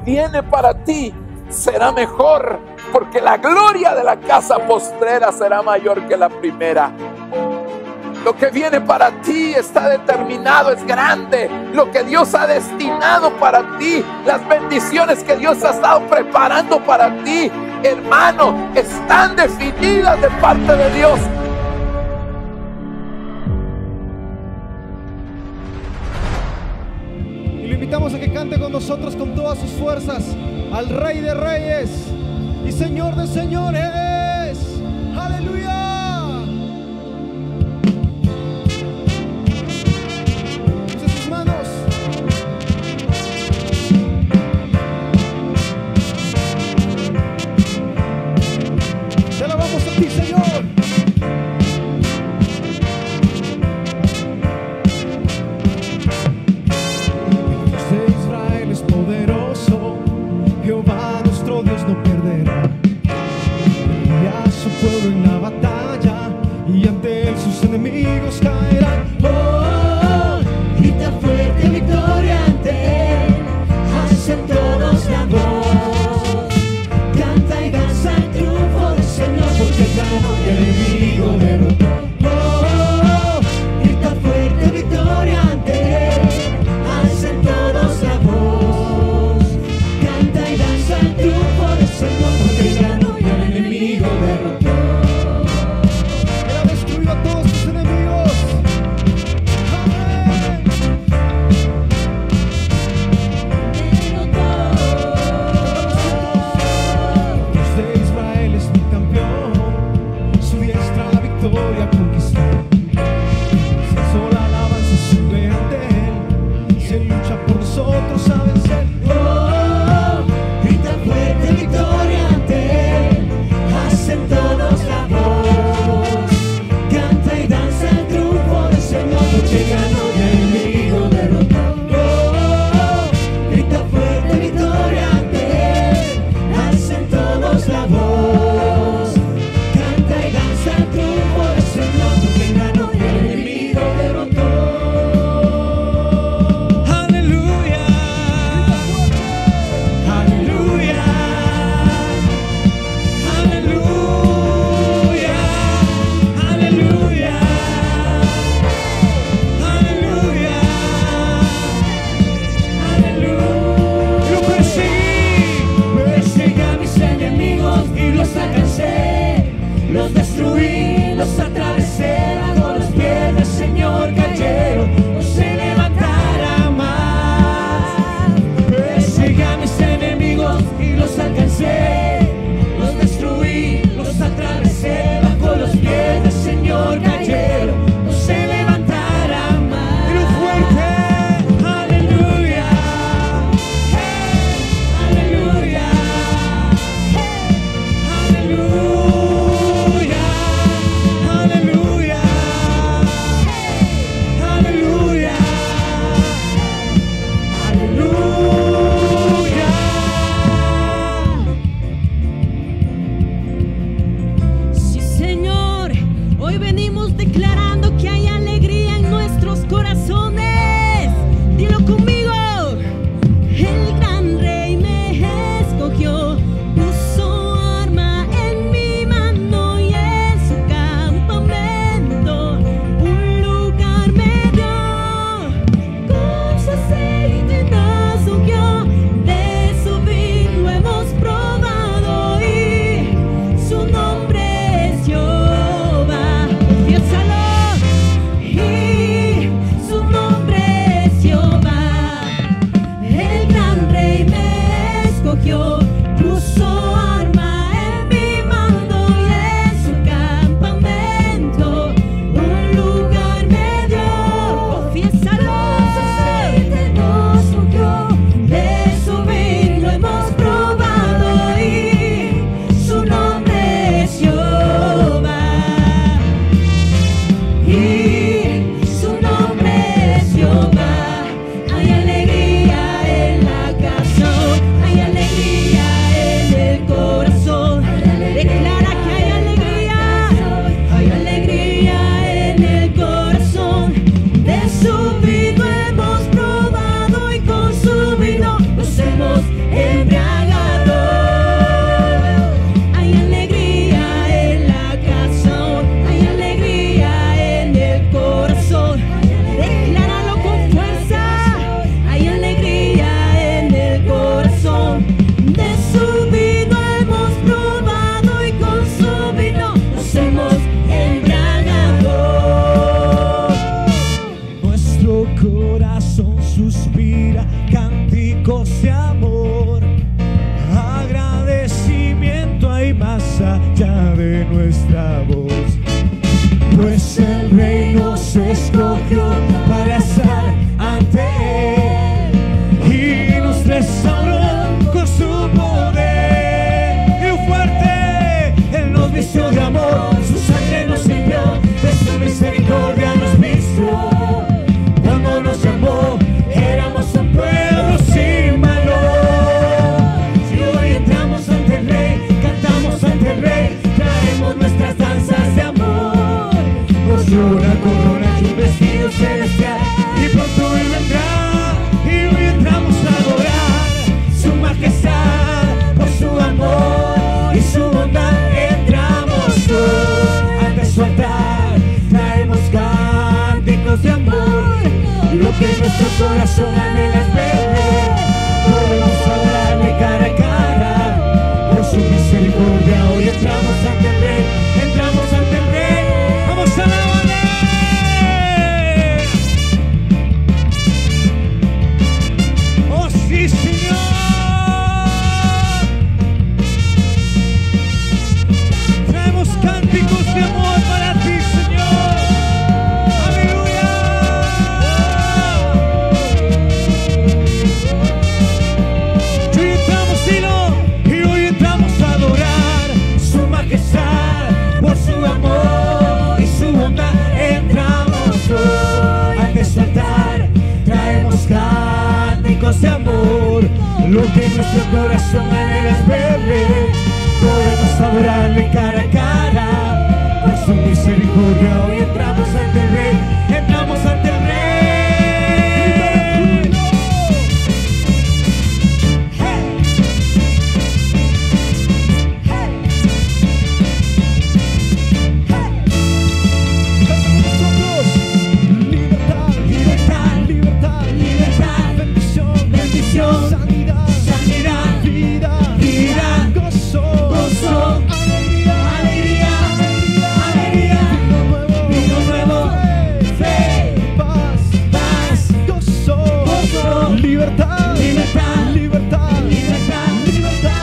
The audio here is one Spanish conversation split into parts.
viene para ti será mejor, porque la gloria de la casa postrera será mayor que la primera. Lo que viene para ti está determinado, es grande. Lo que Dios ha destinado para ti, las bendiciones que Dios ha estado preparando para ti, hermano, están definidas de parte de Dios. Y lo invitamos a que cante con nosotros con todas sus fuerzas al Rey de Reyes y Señor de Señores. ¡Aleluya! Sí, Señor. El Dios de Israel es poderoso, Jehová nuestro Dios no perderá. Guía a su pueblo en la batalla y ante él sus enemigos caerán. Oh, grita fuerte victoria ante él, hacen todos la voz, canta y danza el triunfo del Señor, porque ganó y el enemigo derrotó. Oh, grita fuerte victoria ante él, hacen todos la voz, canta y danza el triunfo del Señor, porque ganó y el enemigo derrotó. Él ha destruido a todos tus enemigos. hay un vestido celestial y pronto Él vendrá. Y hoy entramos a adorar su majestad por su amor y su bondad. Entramos hoy ante su altar, traemos cánticos de amor, lo que nuestro corazón anhela es ver. Podemos adorarle cara a cara por su misericordia. Hoy entramos ante el Rey, entramos ante el Rey. Vamos a alabarle. Oh sí, Señor. Traemos cánticos de amor para ti, Señor. Aleluya. Y hoy entramos, dilo, y hoy entramos a adorar su majestad por su amor y su bondad. Entramos hoy ante su altar, traemos cánticos de amor, lo que nuestro corazón anhela es verle. Podemos adorarle cara a cara por su misericordia. Hoy entramos ante el Rey, entramos ante el Rey. Hey. Hey. Hey. Nosotros, libertad, Libertad, libertad, libertad, bendición, bendición, sanidad, sanidad, vida, vida, gozo, gozo, alegría, alegría, alegría, vino nuevo, vino nuevo, fe, paz, paz, gozo, gozo, libertad, libertad, libertad, libertad. libertad.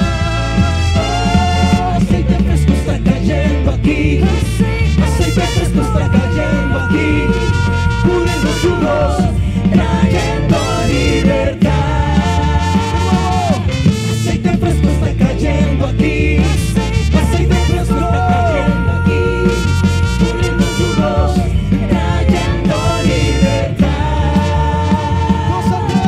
Aceite fresco está cayendo aquí, aceite fresco está cayendo aquí, puriendo yugos, trayendo libertad. Aceite fresco está cayendo aquí, aceite fresco está cayendo aquí, puriendo yugos, trayendo libertad. Gózate.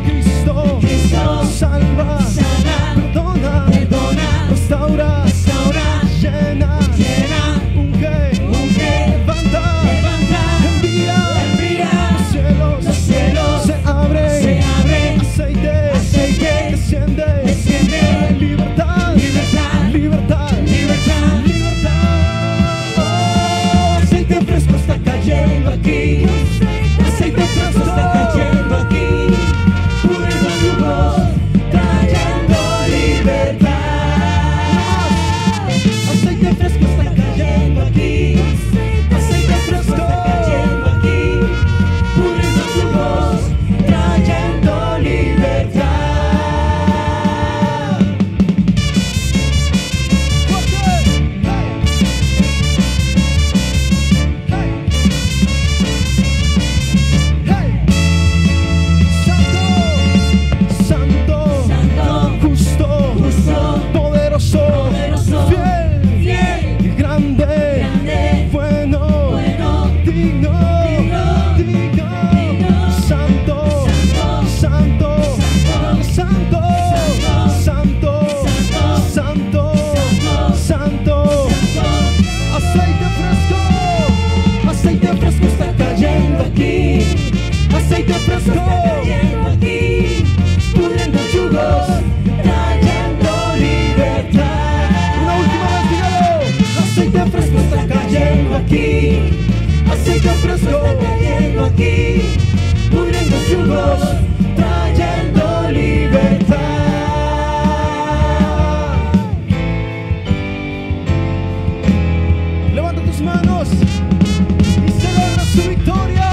Cristo, Cristo salva, sana, perdona, perdona, restaura, restaura, llena, llena, unge, unge, levanta, levanta, envía, envía, los cielos se abren, abren, aceite, aceite, desciende, desciende, libertad, libertad, libertad, libertad, libertad. oh, aceite fresco está cayendo aquí, aceite fresco está cayendo aquí, puriendo yugos, trayendo libertad. Aceite fresco está cayendo aquí, aceite fresco está cayendo aquí, puriendo yugos, trayendo libertad. Santo, Santo, justo, justo, poderoso, poderoso, fiel, fiel, grande, grande, bueno, bueno, digno, digno, santo, santo, santo, santo, santo, santo, aceite fresco está cayendo aquí, aceite fresco está cayendo aquí, puriendo yugos, trayendo libertad. una última vez, dígalo, Aceite fresco está cayendo aquí, aceite fresco está cayendo aquí, puriendo yugos, trayendo libertad. levanta tus manos y celebra su victoria.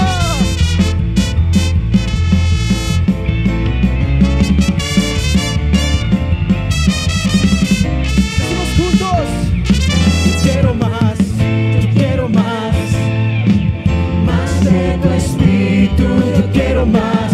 Decimos juntos, quiero más, yo quiero más, Más de tu espíritu, yo quiero más,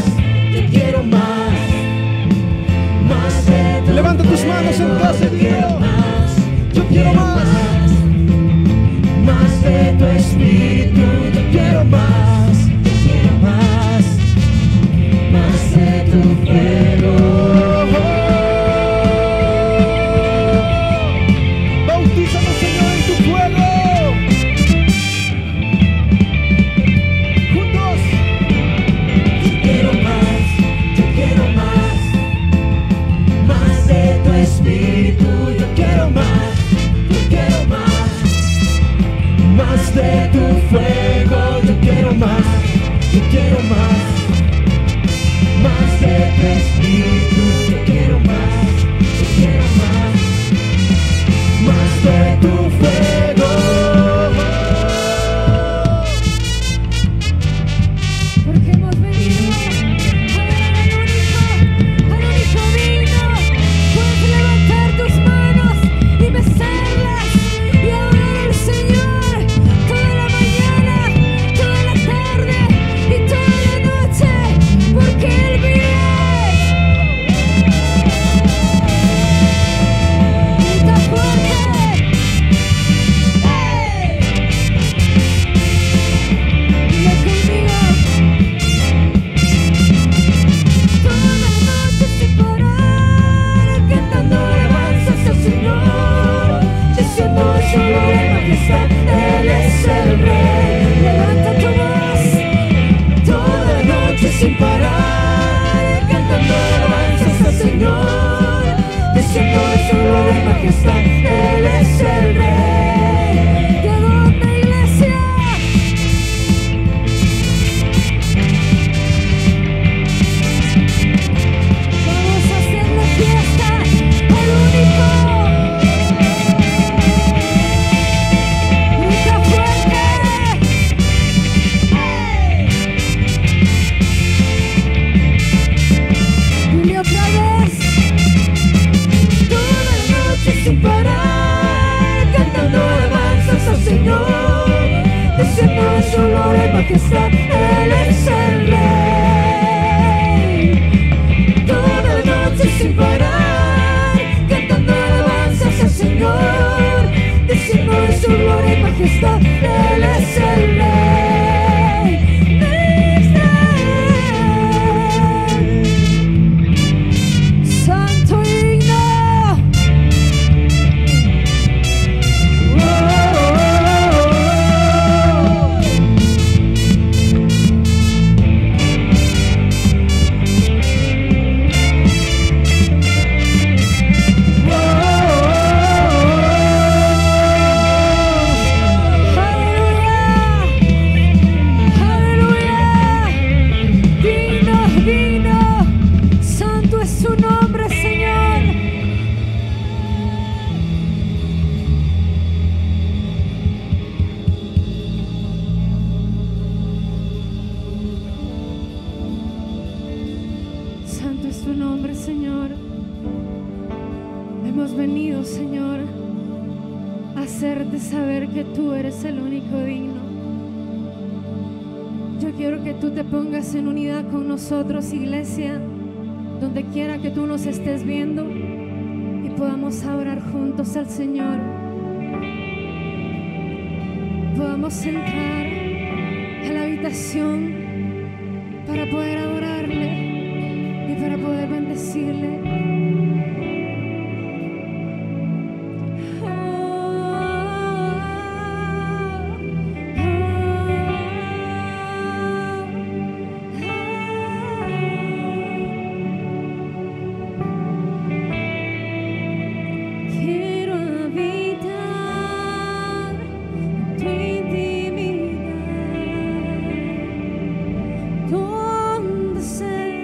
Santo es tu nombre, Señor. Hemos venido, Señor, a hacerte saber que tú eres el único digno. Yo quiero que tú te pongas en unidad con nosotros, iglesia, donde quiera que tú nos estés viendo, y podamos adorar juntos al Señor. Podamos entrar a la habitación para poder adorarle y para poder bendecirle. Donde sea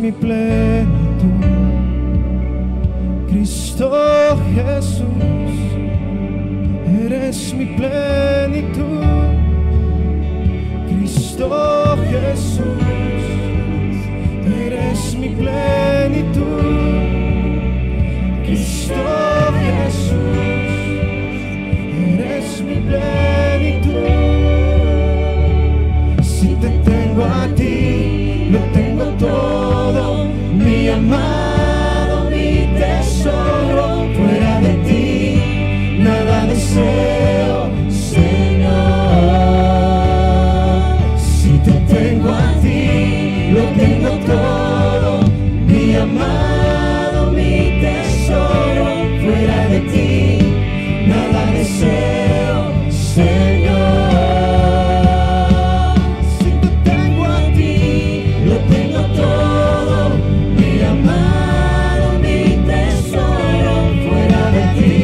mi plenitud, Cristo Jesús, eres mi plenitud, Cristo Jesús, eres mi plenitud, Cristo Jesús, eres mi plenitud. Si te tengo a ti, lo tengo todo, mi amado, mi tesoro. Fuera de ti nada deseo, Señor. Si te tengo a ti, lo tengo todo, mi amado, mi tesoro. Fuera de ti nada deseo, Señor. Si te tengo a ti, lo tengo todo, mi amado, mi tesoro. Fuera de ti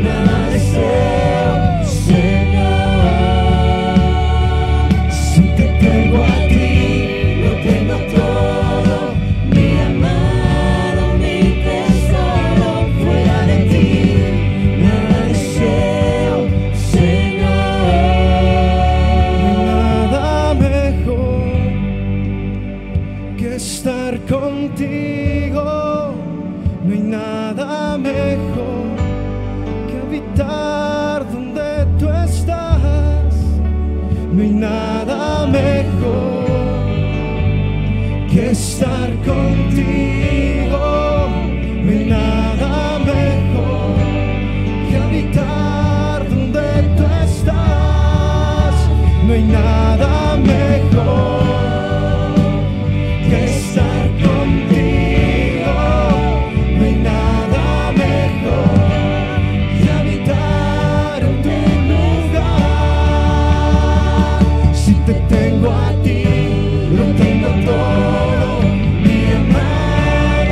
nada deseo, Señor. Si te tengo a ti, lo tengo todo, mi amado, mi tesoro. Fuera de ti nada deseo, Señor. Nada mejor que estar contigo, no hay nada mejor que habitar donde tú estás, no hay nada mejor que estar contigo, no hay nada mejor que habitar donde tú estás, no hay nada mejor que estar contigo, no hay nada mejor que habitar en tu lugar. Si te tengo a ti, lo tengo todo, mi amado,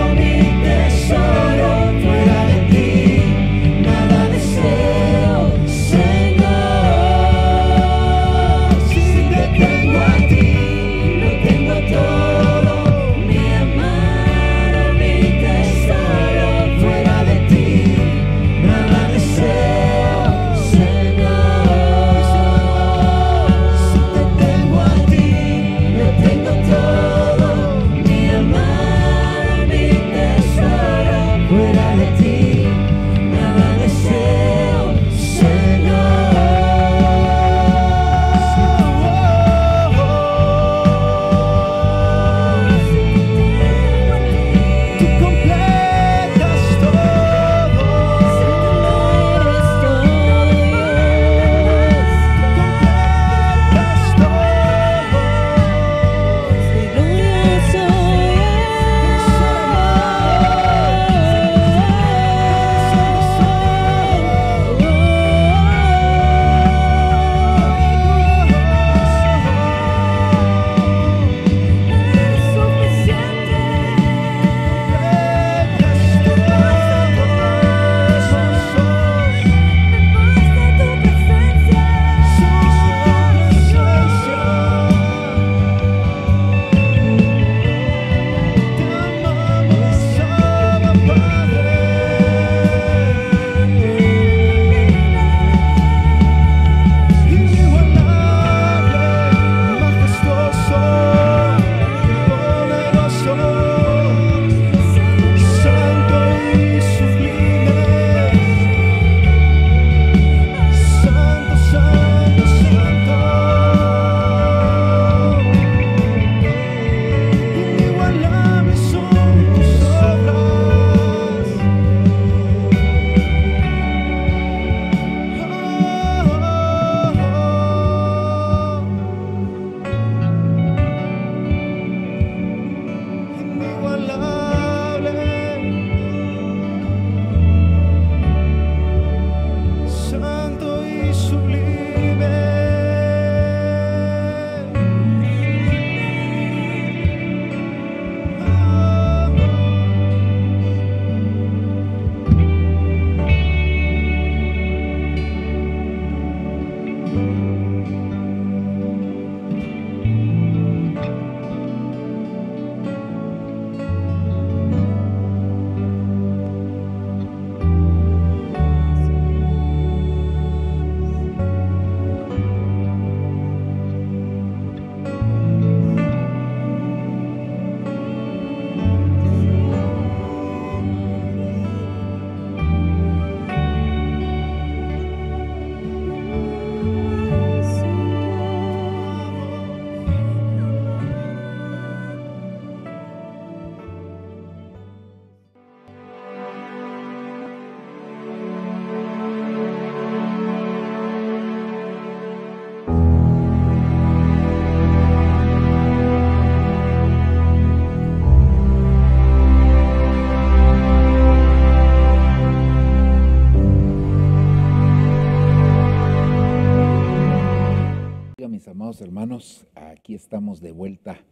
Amados hermanos, aquí estamos de vuelta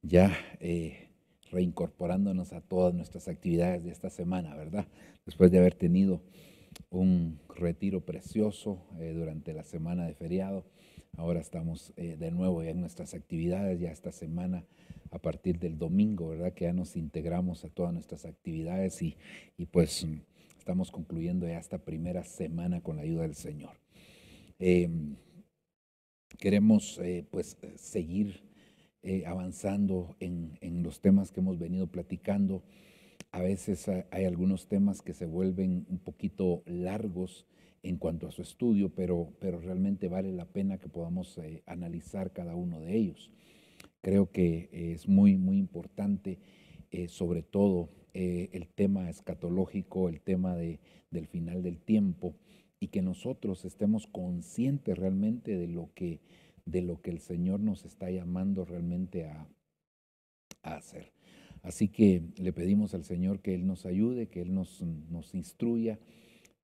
ya reincorporándonos a todas nuestras actividades de esta semana, ¿verdad? Después de haber tenido un retiro precioso durante la semana de feriado, ahora estamos de nuevo ya en nuestras actividades, ya esta semana a partir del domingo, ¿verdad? Que ya nos integramos a todas nuestras actividades y pues estamos concluyendo ya esta primera semana con la ayuda del Señor. Queremos pues seguir avanzando en los temas que hemos venido platicando. A veces hay algunos temas que se vuelven un poquito largos en cuanto a su estudio, pero realmente vale la pena que podamos analizar cada uno de ellos. Creo que es muy importante, sobre todo el tema escatológico, el tema del final del tiempo, y que nosotros estemos conscientes realmente de lo que el Señor nos está llamando realmente a hacer. Así que le pedimos al Señor que Él nos ayude, que Él nos instruya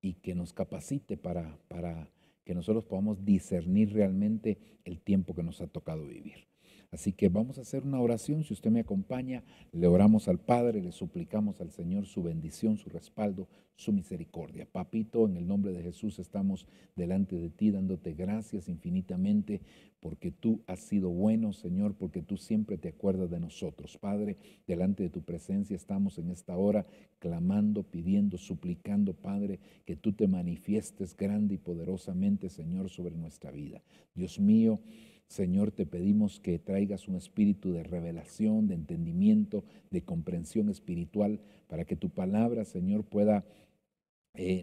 y que nos capacite para que nosotros podamos discernir realmente el tiempo que nos ha tocado vivir. Así que vamos a hacer una oración. Si usted me acompaña, le oramos al Padre, le suplicamos al Señor su bendición, su respaldo, su misericordia. Papito, en el nombre de Jesús estamos delante de ti dándote gracias infinitamente porque tú has sido bueno, Señor, porque tú siempre te acuerdas de nosotros. Padre, delante de tu presencia estamos en esta hora clamando, pidiendo, suplicando, Padre, que tú te manifiestes grande y poderosamente, Señor, sobre nuestra vida. Dios mío, Señor, te pedimos que traigas un espíritu de revelación, de entendimiento, de comprensión espiritual, para que tu palabra, Señor, pueda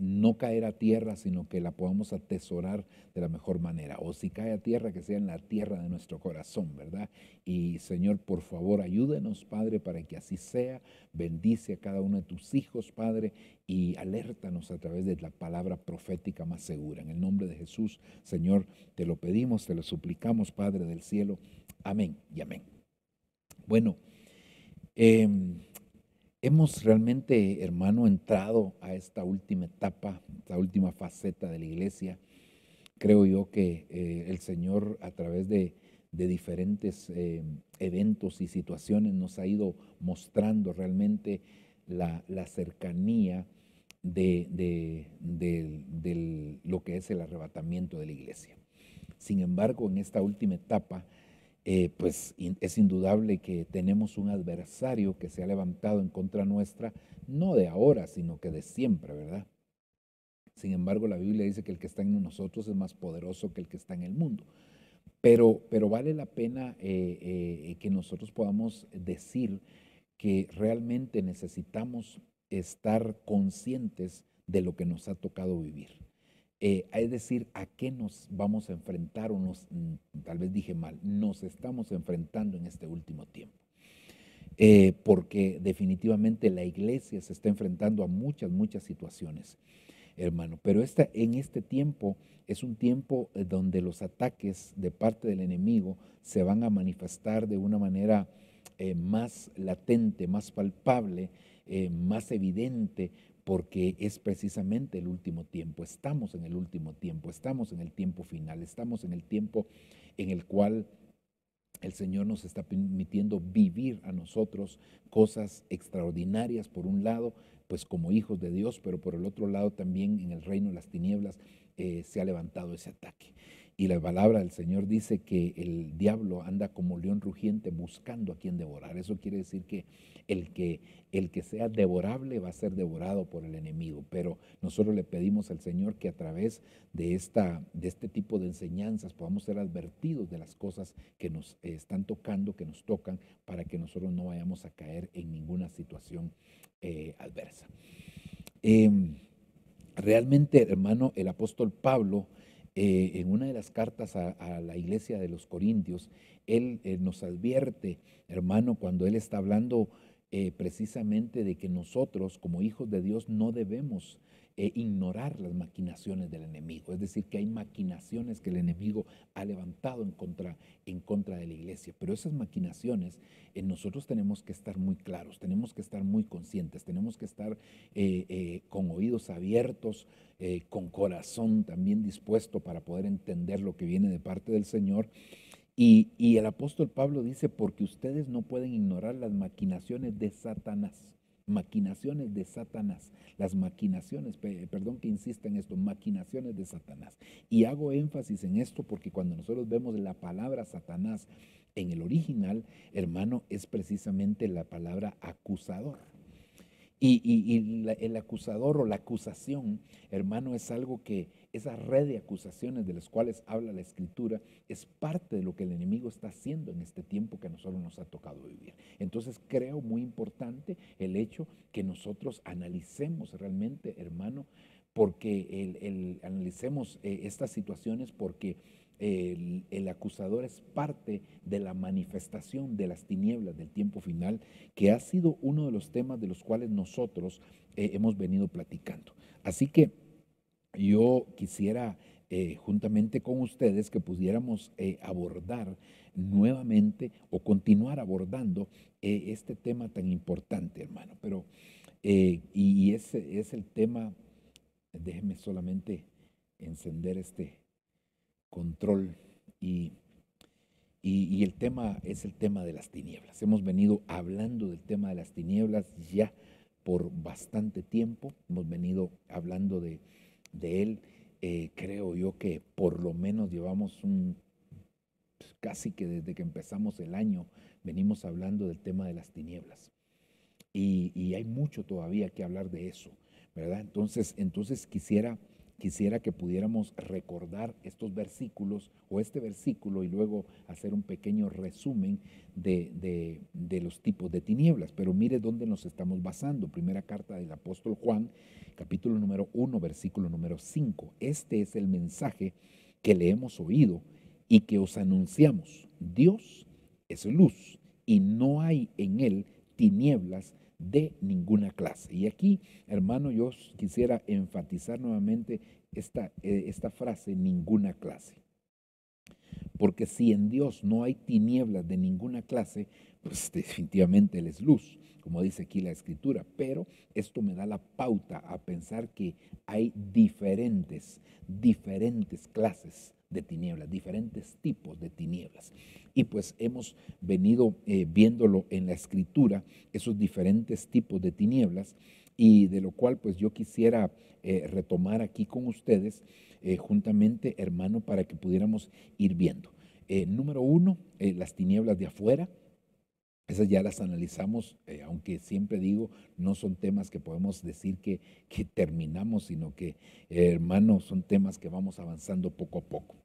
no caer a tierra, sino que la podamos atesorar de la mejor manera. O si cae a tierra, que sea en la tierra de nuestro corazón, ¿verdad? Y Señor, por favor, ayúdenos, Padre, para que así sea. Bendice a cada uno de tus hijos, Padre, y alértanos a través de la palabra profética más segura. En el nombre de Jesús, Señor, te lo pedimos, te lo suplicamos, Padre del cielo. Amén y amén. Bueno, hemos realmente, hermano, entrado a esta última etapa, esta última faceta de la iglesia. Creo yo que el Señor, a través de diferentes eventos y situaciones, nos ha ido mostrando realmente la cercanía de lo que es el arrebatamiento de la iglesia. Sin embargo, en esta última etapa, pues es indudable que tenemos un adversario que se ha levantado en contra nuestra, no de ahora, sino que de siempre, ¿verdad? Sin embargo, la Biblia dice que el que está en nosotros es más poderoso que el que está en el mundo. Pero vale la pena que nosotros podamos decir que realmente necesitamos estar conscientes de lo que nos ha tocado vivir. Es decir, a qué nos vamos a enfrentar o tal vez dije mal, nos estamos enfrentando en este último tiempo. Porque definitivamente la iglesia se está enfrentando a muchas situaciones, hermano. Pero en este tiempo es un tiempo donde los ataques de parte del enemigo se van a manifestar de una manera más latente, más palpable, más evidente, porque es precisamente el último tiempo. Estamos en el último tiempo, estamos en el tiempo final, estamos en el tiempo en el cual el Señor nos está permitiendo vivir a nosotros cosas extraordinarias, por un lado, pues como hijos de Dios, pero por el otro lado también en el reino de las tinieblas se ha levantado ese ataque. Y la palabra del Señor dice que el diablo anda como león rugiente buscando a quien devorar. Eso quiere decir que el que sea devorable va a ser devorado por el enemigo. Pero nosotros le pedimos al Señor que a través de este tipo de enseñanzas podamos ser advertidos de las cosas que nos están tocando, que nos tocan, para que nosotros no vayamos a caer en ninguna situación adversa. Realmente, hermano, el apóstol Pablo, en una de las cartas a la iglesia de los Corintios, él nos advierte, hermano, cuando él está hablando precisamente de que nosotros como hijos de Dios no debemos ignorar las maquinaciones del enemigo. Es decir, que hay maquinaciones que el enemigo ha levantado en contra de la iglesia. Pero esas maquinaciones nosotros tenemos que estar muy claros, tenemos que estar muy conscientes, tenemos que estar con oídos abiertos, con corazón también dispuesto para poder entender lo que viene de parte del Señor Y el apóstol Pablo dice, porque ustedes no pueden ignorar las maquinaciones de Satanás. Maquinaciones de Satanás. Las maquinaciones, perdón que insista en esto, maquinaciones de Satanás. Y hago énfasis en esto porque cuando nosotros vemos la palabra Satanás en el original, hermano, es precisamente la palabra acusador. El acusador o la acusación, hermano, es algo que esa red de acusaciones de las cuales habla la Escritura es parte de lo que el enemigo está haciendo en este tiempo que a nosotros nos ha tocado vivir. Entonces creo muy importante el hecho que nosotros analicemos realmente, hermano, porque analicemos estas situaciones porque el acusador es parte de la manifestación de las tinieblas del tiempo final, que ha sido uno de los temas de los cuales nosotros hemos venido platicando. Así que yo quisiera juntamente con ustedes que pudiéramos abordar nuevamente o continuar abordando este tema tan importante, hermano. Pero, y ese es el tema, déjenme solamente encender este control y el tema es el tema de las tinieblas. Hemos venido hablando del tema de las tinieblas ya por bastante tiempo, hemos venido hablando de él. Creo yo que por lo menos llevamos casi que desde que empezamos el año venimos hablando del tema de las tinieblas y hay mucho todavía que hablar de eso, ¿verdad? Entonces quisiera que pudiéramos recordar estos versículos o este versículo y luego hacer un pequeño resumen de los tipos de tinieblas. Pero mire dónde nos estamos basando. Primera carta del apóstol Juan, capítulo número 1, versículo número 5. Este es el mensaje que le hemos oído y que os anunciamos. Dios es luz y no hay en él tinieblas de ninguna clase. Y aquí, hermano, yo quisiera enfatizar nuevamente esta frase, ninguna clase. Porque si en Dios no hay tinieblas de ninguna clase, pues definitivamente Él es luz, como dice aquí la Escritura. Pero esto me da la pauta a pensar que hay diferentes clases de tinieblas, diferentes tipos de tinieblas. Y pues hemos venido viéndolo en la Escritura, esos diferentes tipos de tinieblas, y de lo cual pues yo quisiera retomar aquí con ustedes juntamente, hermano, para que pudiéramos ir viendo. Número 1, las tinieblas de afuera. Esas ya las analizamos, aunque siempre digo, no son temas que podemos decir que terminamos, sino que, hermano, son temas que vamos avanzando poco a poco.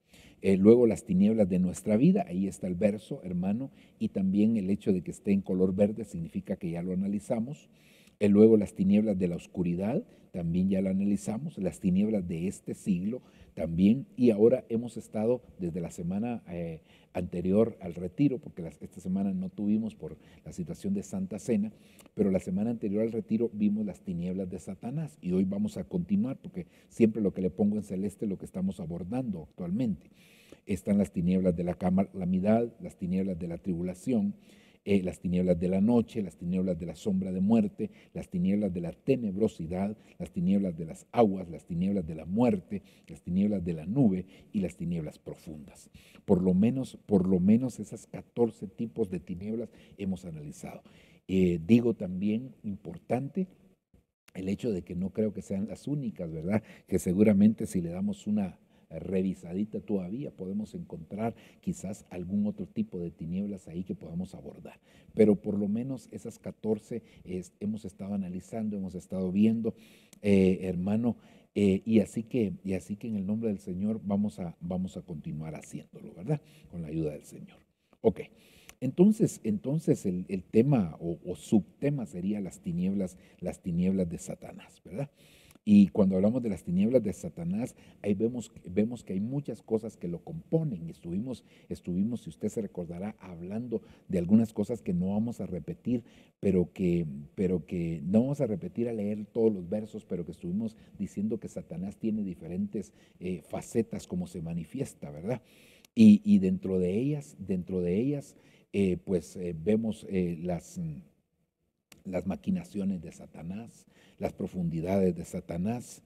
Luego las tinieblas de nuestra vida, ahí está el verso, hermano, y también el hecho de que esté en color verde significa que ya lo analizamos. Luego las tinieblas de la oscuridad, también ya lo analizamos, las tinieblas de este siglo también, y ahora hemos estado desde la semana anterior al retiro, porque esta semana no tuvimos por la situación de Santa Cena, pero la semana anterior al retiro vimos las tinieblas de Satanás, y hoy vamos a continuar, porque siempre lo que le pongo en celeste es lo que estamos abordando actualmente. Están las tinieblas de la calamidad, las tinieblas de la tribulación, las tinieblas de la noche, las tinieblas de la sombra de muerte, las tinieblas de la tenebrosidad, las tinieblas de las aguas, las tinieblas de la muerte, las tinieblas de la nube y las tinieblas profundas. Por lo menos esas 14 tipos de tinieblas hemos analizado. Digo también importante el hecho de que no creo que sean las únicas, ¿verdad? Que seguramente si le damos una revisadita todavía podemos encontrar quizás algún otro tipo de tinieblas ahí que podamos abordar, pero por lo menos esas 14 hemos estado analizando, hemos estado viendo, hermano, y así que en el nombre del Señor vamos a continuar haciéndolo, ¿verdad? Con la ayuda del Señor. Ok, entonces el tema o subtema sería las tinieblas de Satanás, ¿verdad? Y cuando hablamos de las tinieblas de Satanás, ahí vemos que hay muchas cosas que lo componen. Estuvimos, si usted se recordará, hablando de algunas cosas que no vamos a repetir, pero que no vamos a repetir a leer todos los versos, pero que estuvimos diciendo que Satanás tiene diferentes facetas como se manifiesta, ¿verdad? Y dentro de ellas, vemos las maquinaciones de Satanás, las profundidades de Satanás,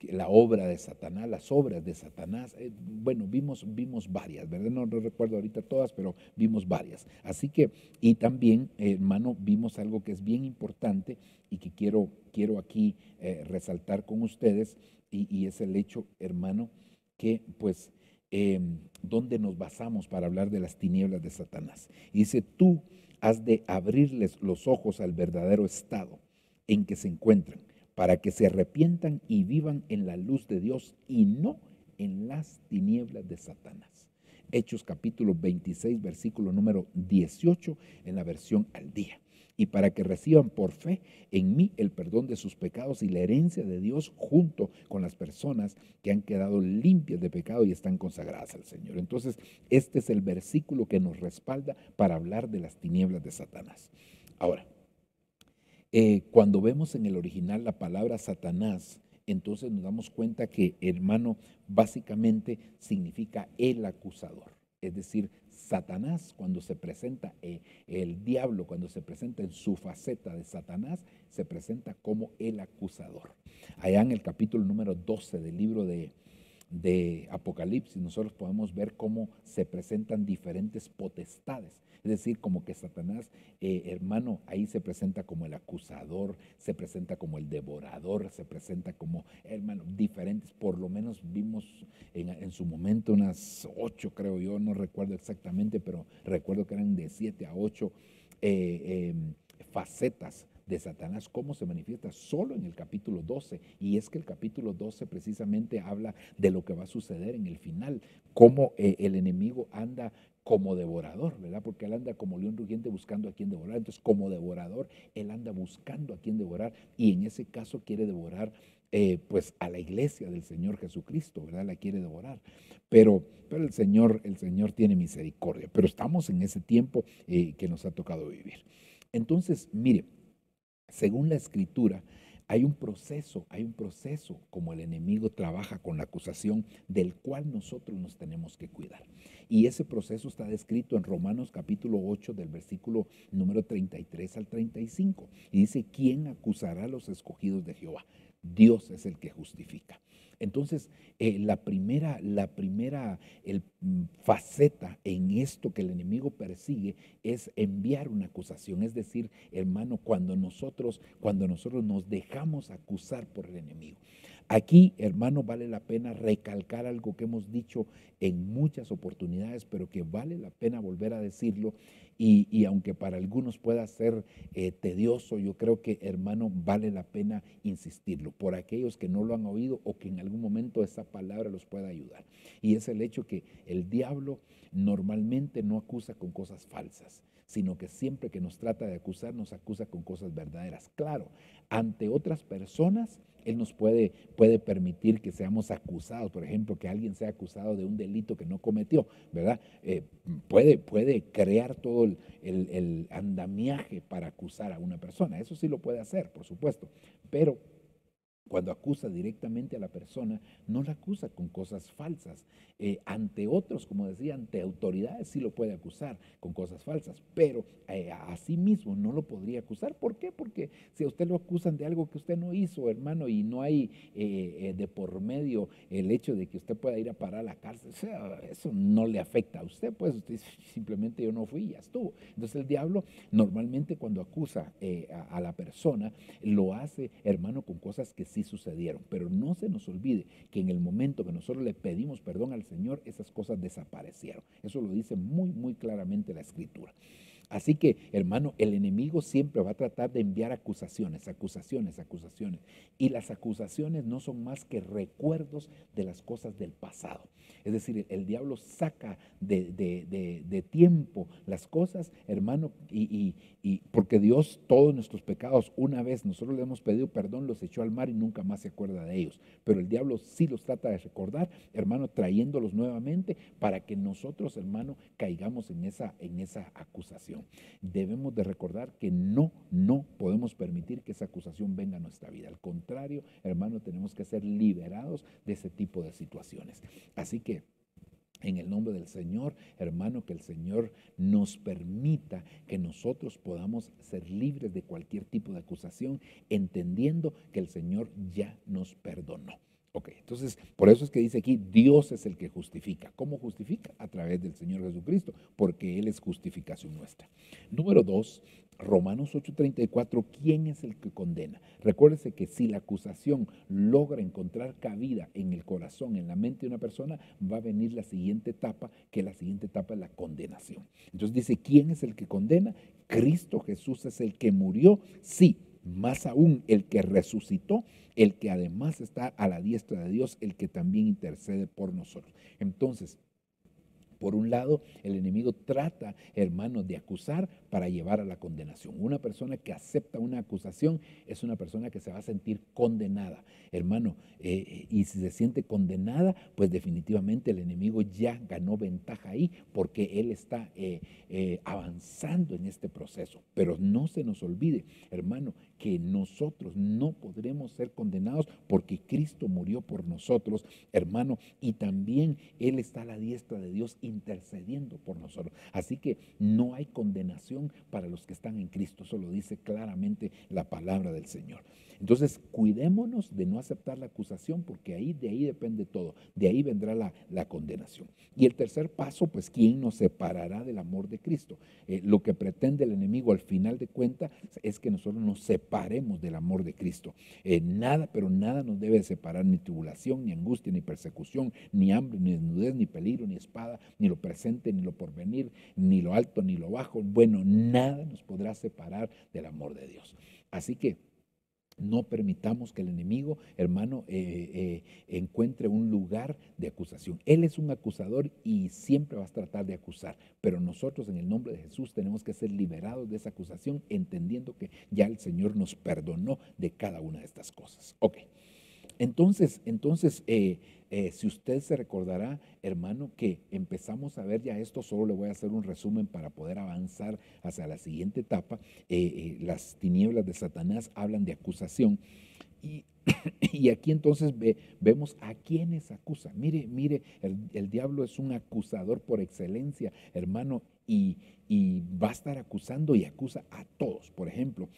la obra de Satanás, las obras de Satanás. Bueno, vimos varias, ¿verdad? No recuerdo ahorita todas, pero vimos varias. Así que, y también, hermano, vimos algo que es bien importante y que quiero aquí resaltar con ustedes, y es el hecho, hermano, que pues, ¿dónde nos basamos para hablar de las tinieblas de Satanás? Y dice, tú has de abrirles los ojos al verdadero estado en que se encuentran, para que se arrepientan y vivan en la luz de Dios y no en las tinieblas de Satanás. Hechos capítulo 26, versículo número 18 en la versión al día. Y para que reciban por fe en mí el perdón de sus pecados y la herencia de Dios junto con las personas que han quedado limpias de pecado y están consagradas al Señor. Entonces, este es el versículo que nos respalda para hablar de las tinieblas de Satanás. Ahora, cuando vemos en el original la palabra Satanás, entonces nos damos cuenta que, hermano, básicamente significa el acusador. Es decir, Satanás, cuando se presenta, el diablo, cuando se presenta en su faceta de Satanás, se presenta como el acusador. Allá en el capítulo número 12 del libro de Apocalipsis, nosotros podemos ver cómo se presentan diferentes potestades. Es decir, como que Satanás, hermano, ahí se presenta como el acusador, se presenta como el devorador, se presenta como, hermano, diferentes. Por lo menos vimos en su momento unas 8, creo yo, no recuerdo exactamente, pero recuerdo que eran de 7 a 8 facetas de Satanás, cómo se manifiesta solo en el capítulo 12, y es que el capítulo 12 precisamente habla de lo que va a suceder en el final, cómo el enemigo anda como devorador, ¿verdad? Porque él anda como león rugiente buscando a quien devorar. Entonces, como devorador, él anda buscando a quien devorar, y en ese caso quiere devorar pues a la iglesia del Señor Jesucristo, ¿verdad? La quiere devorar. Pero el Señor tiene misericordia. Pero estamos en ese tiempo que nos ha tocado vivir. Entonces, mire, según la Escritura, hay un proceso como el enemigo trabaja con la acusación, del cual nosotros nos tenemos que cuidar. Y ese proceso está descrito en Romanos capítulo 8 del versículo número 33 al 35. Y dice, ¿quién acusará a los escogidos de Jehová? Dios es el que justifica. Entonces, la primera faceta en esto que el enemigo persigue es enviar una acusación. Es decir, hermano, cuando nosotros nos dejamos acusar por el enemigo. Aquí, hermano, vale la pena recalcar algo que hemos dicho en muchas oportunidades, pero que vale la pena volver a decirlo. Y aunque para algunos pueda ser tedioso, yo creo que, hermano, vale la pena insistirlo por aquellos que no lo han oído o que en algún momento esa palabra los pueda ayudar. Y es el hecho que el diablo normalmente no acusa con cosas falsas, sino que siempre que nos trata de acusar, nos acusa con cosas verdaderas. Claro, ante otras personas, él nos puede permitir que seamos acusados, por ejemplo, que alguien sea acusado de un delito que no cometió, ¿verdad? Puede crear todo el andamiaje para acusar a una persona. Eso sí lo puede hacer, por supuesto, pero cuando acusa directamente a la persona, no la acusa con cosas falsas. Ante otros, como decía, ante autoridades sí lo puede acusar con cosas falsas, pero a sí mismo no lo podría acusar. ¿Por qué? Porque si a usted lo acusan de algo que usted no hizo, hermano, y no hay de por medio el hecho de que usted pueda ir a parar a la cárcel, o sea, eso no le afecta a usted, pues usted simplemente yo no fui y ya estuvo. Entonces el diablo normalmente cuando acusa a la persona, lo hace, hermano, con cosas que sí sucedieron, pero no se nos olvide que en el momento que nosotros le pedimos perdón al Señor, esas cosas desaparecieron. Eso lo dice muy, muy claramente la Escritura. Así que, hermano, el enemigo siempre va a tratar de enviar acusaciones. Y las acusaciones no son más que recuerdos de las cosas del pasado. Es decir, el diablo saca de tiempo las cosas, hermano, y porque Dios todos nuestros pecados, una vez nosotros le hemos pedido perdón, los echó al mar y nunca más se acuerda de ellos. Pero el diablo sí los trata de recordar, hermano, trayéndolos nuevamente para que nosotros, hermano, caigamos en esa acusación. Debemos de recordar que no podemos permitir que esa acusación venga a nuestra vida. Al contrario, hermano, tenemos que ser liberados de ese tipo de situaciones. Así que En el nombre del Señor, hermano, que el Señor nos permita que nosotros podamos ser libres de cualquier tipo de acusación, entendiendo que el Señor ya nos perdonó. Ok, entonces, por eso es que dice aquí, Dios es el que justifica. ¿Cómo justifica? A través del Señor Jesucristo, porque Él es justificación nuestra. Número 2, Romanos 8:34, ¿quién es el que condena? Recuérdese que si la acusación logra encontrar cabida en el corazón, en la mente de una persona, va a venir la siguiente etapa, que la siguiente etapa es la condenación. Entonces dice, ¿quién es el que condena? Cristo Jesús es el que murió, sí, más aún el que resucitó, el que además está a la diestra de Dios, el que también intercede por nosotros. Entonces, por un lado, el enemigo trata, hermanos, de acusar para llevar a la condenación. Una persona que acepta una acusación es una persona que se va a sentir condenada, hermano, y si se siente condenada, pues definitivamente el enemigo ya ganó ventaja ahí porque él está avanzando en este proceso. Pero no se nos olvide, hermano, que nosotros no podremos ser condenados porque Cristo murió por nosotros, hermano, y también Él está a la diestra de Dios intercediendo por nosotros. Así que no hay condenación para los que están en Cristo, eso lo dice claramente la palabra del Señor. Entonces, cuidémonos de no aceptar la acusación porque de ahí depende todo, de ahí vendrá la condenación. Y el tercer paso, pues, ¿quién nos separará del amor de Cristo? Lo que pretende el enemigo al final de cuentas es que nosotros nos separemos del amor de Cristo. Nada, pero nada nos debe separar, ni tribulación, ni angustia, ni persecución, ni hambre, ni desnudez, ni peligro, ni espada, ni lo presente, ni lo porvenir, ni lo alto, ni lo bajo. Bueno, nada nos podrá separar del amor de Dios. Así que no permitamos que el enemigo, hermano, encuentre un lugar de acusación. Él es un acusador y siempre va a tratar de acusar, pero nosotros en el nombre de Jesús tenemos que ser liberados de esa acusación, entendiendo que ya el Señor nos perdonó de cada una de estas cosas. Ok, entonces, si usted se recordará, hermano, que empezamos a ver ya esto, solo le voy a hacer un resumen para poder avanzar hacia la siguiente etapa. Las tinieblas de Satanás hablan de acusación. Y aquí entonces vemos a quienes acusa. Mire, el diablo es un acusador por excelencia, hermano, y va a estar acusando y acusa a todos. Por ejemplo,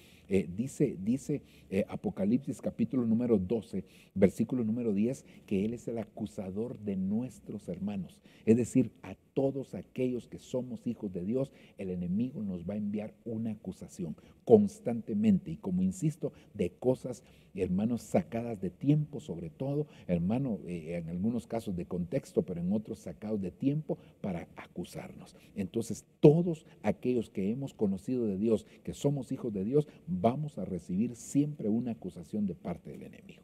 dice Apocalipsis capítulo número 12, versículo número 10, que Él es el acusador de nuestros hermanos. Es decir, a todos aquellos que somos hijos de Dios, el enemigo nos va a enviar una acusación constantemente. Y como insisto, de cosas, hermanos, sacadas de tiempo, sobre todo, hermano, en algunos casos de contexto, pero en otros sacados de tiempo para acusarnos. Entonces, todos aquellos que hemos conocido de Dios, que somos hijos de Dios, vamos a recibir siempre una acusación de parte del enemigo.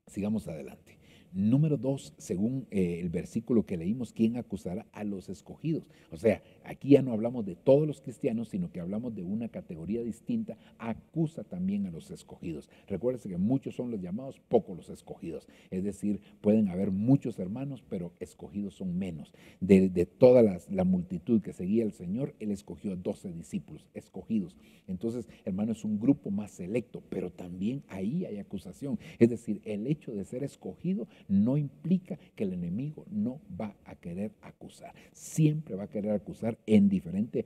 Sigamos adelante. Número 2, según el versículo que leímos, ¿quién acusará a los escogidos? O sea, aquí ya no hablamos de todos los cristianos, sino que hablamos de una categoría distinta. Acusa también a los escogidos. Recuérdense que muchos son los llamados, pocos los escogidos. Es decir, pueden haber muchos hermanos, pero escogidos son menos. De toda la multitud que seguía al Señor, Él escogió a 12 discípulos, escogidos. Entonces, hermano, es un grupo más selecto, pero también ahí hay acusación. Es decir, el hecho de ser escogido no implica que el enemigo no va a querer acusar. Siempre va a querer acusar en diferente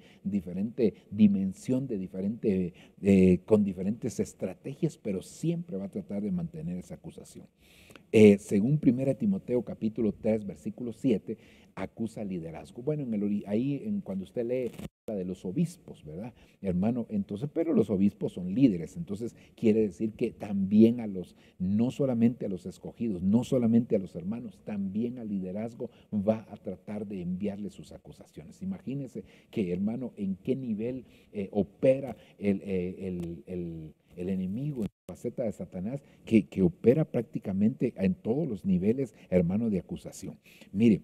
dimensión, con diferentes estrategias, pero siempre va a tratar de mantener esa acusación. Según 1 Timoteo capítulo 3, versículo 7, acusa liderazgo. Bueno, cuando usted lee de los obispos, ¿verdad, hermano? Entonces, pero los obispos son líderes, entonces quiere decir que también no solamente a los escogidos, no solamente a los hermanos, también al liderazgo va a tratar de enviarle sus acusaciones. Imagínense que, hermano, en qué nivel opera el enemigo, en la faceta de Satanás, que opera prácticamente en todos los niveles, hermano, de acusación. Mire,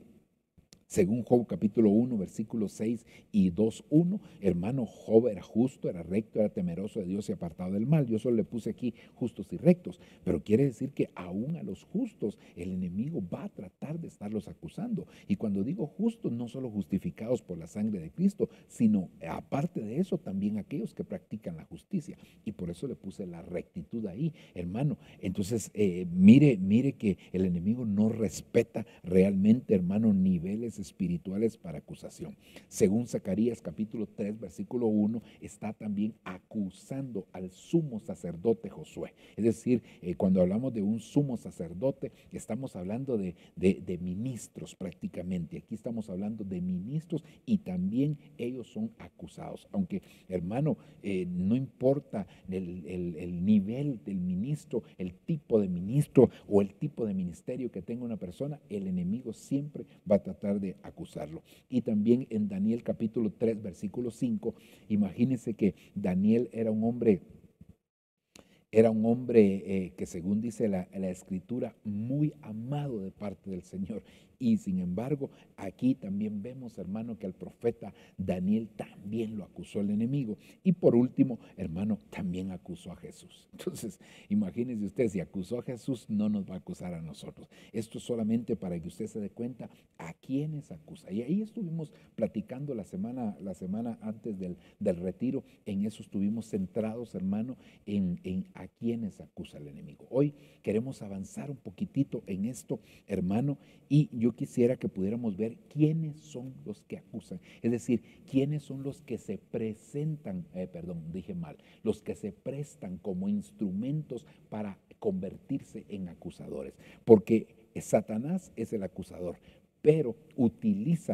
Según Job capítulo 1, versículos 6 y 2:1, hermano, Job era justo, era recto, era temeroso de Dios y apartado del mal. Yo solo le puse aquí justos y rectos, pero quiere decir que aún a los justos el enemigo va a tratar de estarlos acusando. Y cuando digo justos, no solo justificados por la sangre de Cristo, sino aparte de eso también aquellos que practican la justicia. Y por eso le puse la rectitud ahí, hermano. Entonces, mire que el enemigo no respeta realmente, hermano, niveles espirituales para acusación. Según Zacarías capítulo 3, versículo 1, está también acusando al sumo sacerdote Josué. Es decir, cuando hablamos de un sumo sacerdote, estamos hablando de ministros prácticamente. Aquí estamos hablando de ministros y también ellos son acusados. Aunque, hermano, no importa el nivel del ministro, el tipo de ministro o el tipo de ministerio que tenga una persona, el enemigo siempre va a tratar de acusarlo. Y también en Daniel capítulo 3, versículo 5, imagínense que Daniel era un hombre que según dice la escritura, muy amado de parte del Señor. Y sin embargo, aquí también vemos, hermano, que al profeta Daniel también lo acusó el enemigo. Y por último, hermano, también acusó a Jesús. Entonces, imagínense usted, si acusó a Jesús, no nos va a acusar a nosotros. Esto es solamente para que usted se dé cuenta a quiénes acusa. Y ahí estuvimos platicando la semana antes del retiro. En eso estuvimos centrados, hermano, en a quiénes acusa el enemigo. Hoy queremos avanzar un poquitito en esto, hermano, y yo quisiera que pudiéramos ver quiénes son los que acusan, es decir, quiénes son los que se presentan, los que se prestan como instrumentos para convertirse en acusadores, porque Satanás es el acusador, pero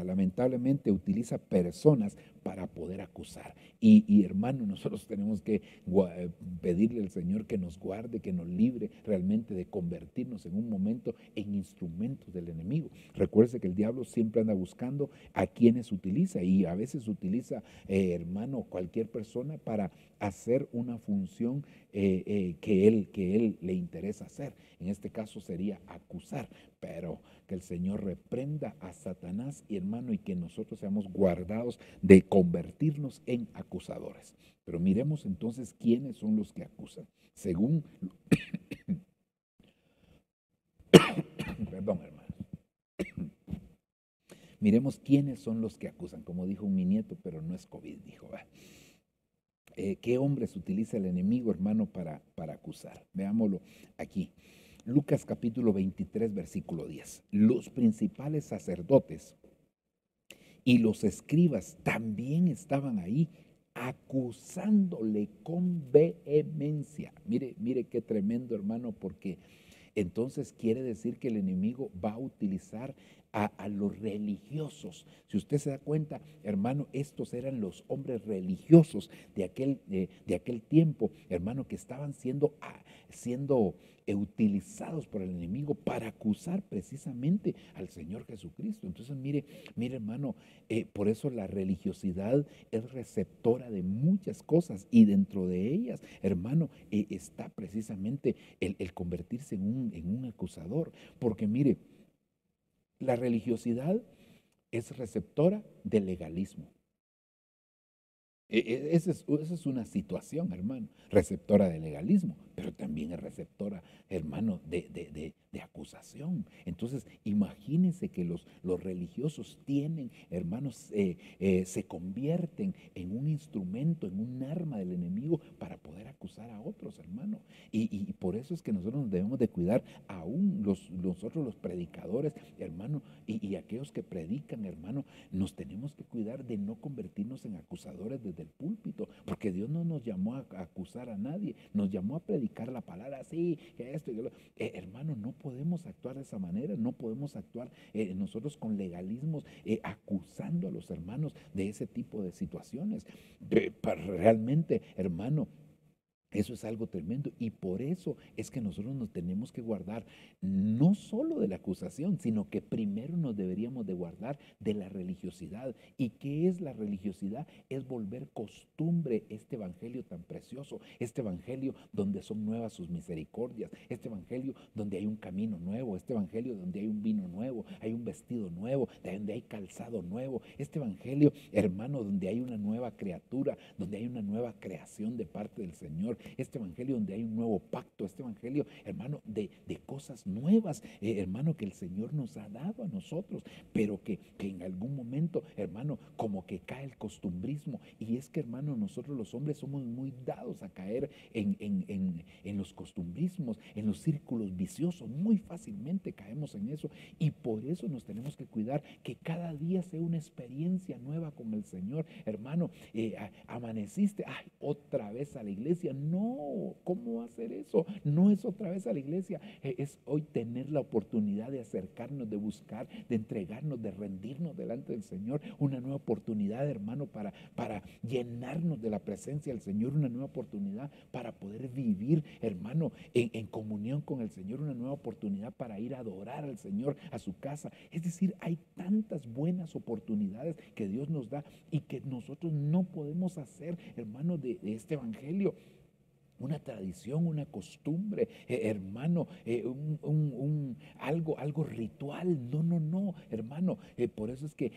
lamentablemente utiliza personas para poder acusar. Y hermano, nosotros tenemos que pedirle al Señor que nos guarde, que nos libre realmente de convertirnos en un momento en instrumentos del enemigo. Recuerde que el diablo siempre anda buscando a quienes utiliza y a veces utiliza, hermano, cualquier persona para hacer una función que él le interesa hacer. En este caso sería acusar, pero que el Señor reprenda a Satanás, y hermano, y que nosotros seamos guardados de convertirnos en acusadores. Pero miremos entonces quiénes son los que acusan. Según, perdón, hermano. Miremos quiénes son los que acusan, como dijo mi nieto, pero no es COVID, dijo. ¿Qué hombres utiliza el enemigo, hermano, para acusar? Veámoslo aquí. Lucas capítulo 23, versículo 10. Los principales sacerdotes y los escribas también estaban ahí acusándole con vehemencia. Mire qué tremendo, hermano, porque entonces quiere decir que el enemigo va a utilizar a los religiosos. Si usted se da cuenta, hermano, estos eran los hombres religiosos de aquel tiempo, hermano, que estaban siendo utilizados por el enemigo para acusar precisamente al Señor Jesucristo. Entonces, mire, hermano, por eso la religiosidad es receptora de muchas cosas, y dentro de ellas, hermano, está precisamente el convertirse en un acusador. Porque mire, la religiosidad es receptora del legalismo. Esa es una situación, hermano, receptora de legalismo, pero también es receptora, hermano, de acusación. Entonces, imagínense que los religiosos tienen, hermanos, se convierten en un instrumento, en un arma del enemigo para poder acusar a otros, hermano. Y por eso es que nosotros nos debemos de cuidar, aún nosotros los predicadores, hermano, y aquellos que predican, hermano, nos tenemos que cuidar de no convertirnos en acusadores desde el púlpito, porque Dios no nos llamó a acusar a nadie, nos llamó a predicar la palabra así, esto y lo hermano, no podemos actuar de esa manera, no podemos actuar nosotros con legalismos, acusando a los hermanos de ese tipo de situaciones. Realmente, hermano, Eso es algo tremendo y por eso es que nosotros nos tenemos que guardar no solo de la acusación, sino que primero nos deberíamos de guardar de la religiosidad. ¿Y qué es la religiosidad? Es volver costumbre este evangelio tan precioso, este evangelio donde son nuevas sus misericordias, este evangelio donde hay un camino nuevo, este evangelio donde hay un vino nuevo, hay un vestido nuevo, donde hay calzado nuevo, este evangelio, hermano, donde hay una nueva criatura, donde hay una nueva creación de parte del Señor. Este evangelio donde hay un nuevo pacto, este evangelio, hermano, de cosas nuevas, hermano, que el Señor nos ha dado a nosotros, pero que en algún momento, hermano, como que cae el costumbrismo. Y es que, hermano, nosotros los hombres somos muy dados a caer en los costumbrismos, en los círculos viciosos, muy fácilmente caemos en eso. Y por eso nos tenemos que cuidar que cada día sea una experiencia nueva con el Señor. Hermano, amaneciste, ay, otra vez a la iglesia. No, ¿cómo va a ser eso? No es otra vez a la iglesia, es hoy tener la oportunidad de acercarnos, de buscar, de entregarnos, de rendirnos delante del Señor. Una nueva oportunidad, hermano, para llenarnos de la presencia del Señor, una nueva oportunidad para poder vivir, hermano, en comunión con el Señor, una nueva oportunidad para ir a adorar al Señor a su casa. Es decir, hay tantas buenas oportunidades que Dios nos da y que nosotros no podemos hacer, hermano, de este evangelio una tradición, una costumbre, hermano, algo ritual. No, no, no, hermano. Por eso es que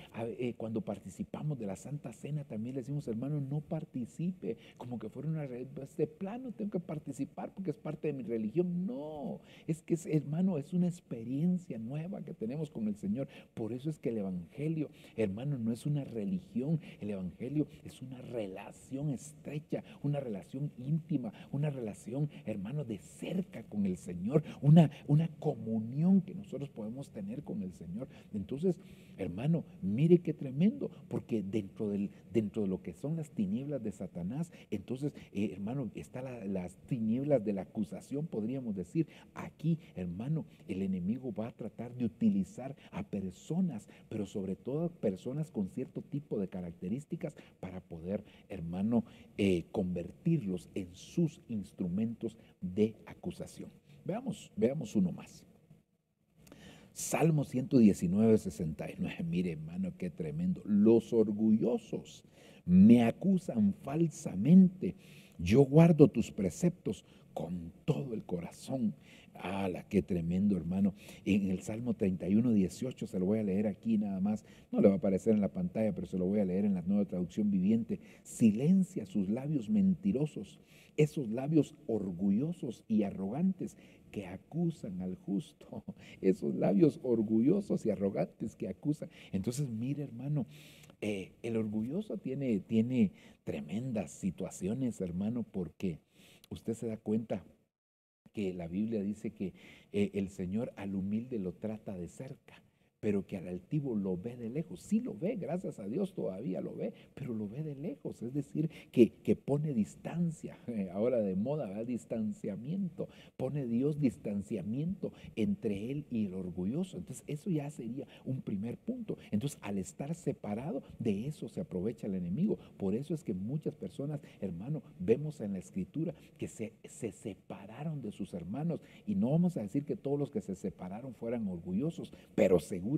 cuando participamos de la Santa Cena también le decimos, hermano, no participe, como que fuera una de plano, tengo que participar porque es parte de mi religión. No, es que, hermano, es una experiencia nueva que tenemos con el Señor. Por eso es que el Evangelio, hermano, no es una religión, el Evangelio es una relación estrecha, una relación íntima, una relación, hermano, de cerca con el Señor, una comunión que nosotros podemos tener con el Señor. Entonces, hermano, mire qué tremendo, porque dentro de lo que son las tinieblas de Satanás, entonces, hermano, están las tinieblas de la acusación, podríamos decir. Aquí, hermano, el enemigo va a tratar de utilizar a personas, pero sobre todo personas con cierto tipo de características para poder, hermano, convertirlos en sus instrumentos de acusación. Veamos uno más. Salmo 119, 69. Mire, hermano, qué tremendo. Los orgullosos me acusan falsamente. Yo guardo tus preceptos con todo el corazón. ¡Hala, qué tremendo, hermano! En el Salmo 31, 18, se lo voy a leer aquí nada más. No le va a aparecer en la pantalla, pero se lo voy a leer en la Nueva Traducción Viviente. Silencia sus labios mentirosos, esos labios orgullosos y arrogantes que acusan al justo. Esos labios orgullosos y arrogantes que acusan. Entonces, mire, hermano, el orgulloso tiene tremendas situaciones, hermano, porque usted se da cuenta que la Biblia dice que el Señor al humilde lo trata de cerca, pero que al altivo lo ve de lejos. Sí lo ve, gracias a Dios todavía lo ve, pero lo ve de lejos. Es decir, que pone distancia. Ahora de moda, ¿verdad? Distanciamiento. Pone Dios distanciamiento entre él y el orgulloso. Entonces eso ya sería un primer punto. Entonces al estar separado, de eso se aprovecha el enemigo. Por eso es que muchas personas, hermano, vemos en la Escritura que se separaron de sus hermanos. Y no vamos a decir que todos los que se separaron fueran orgullosos, pero seguramente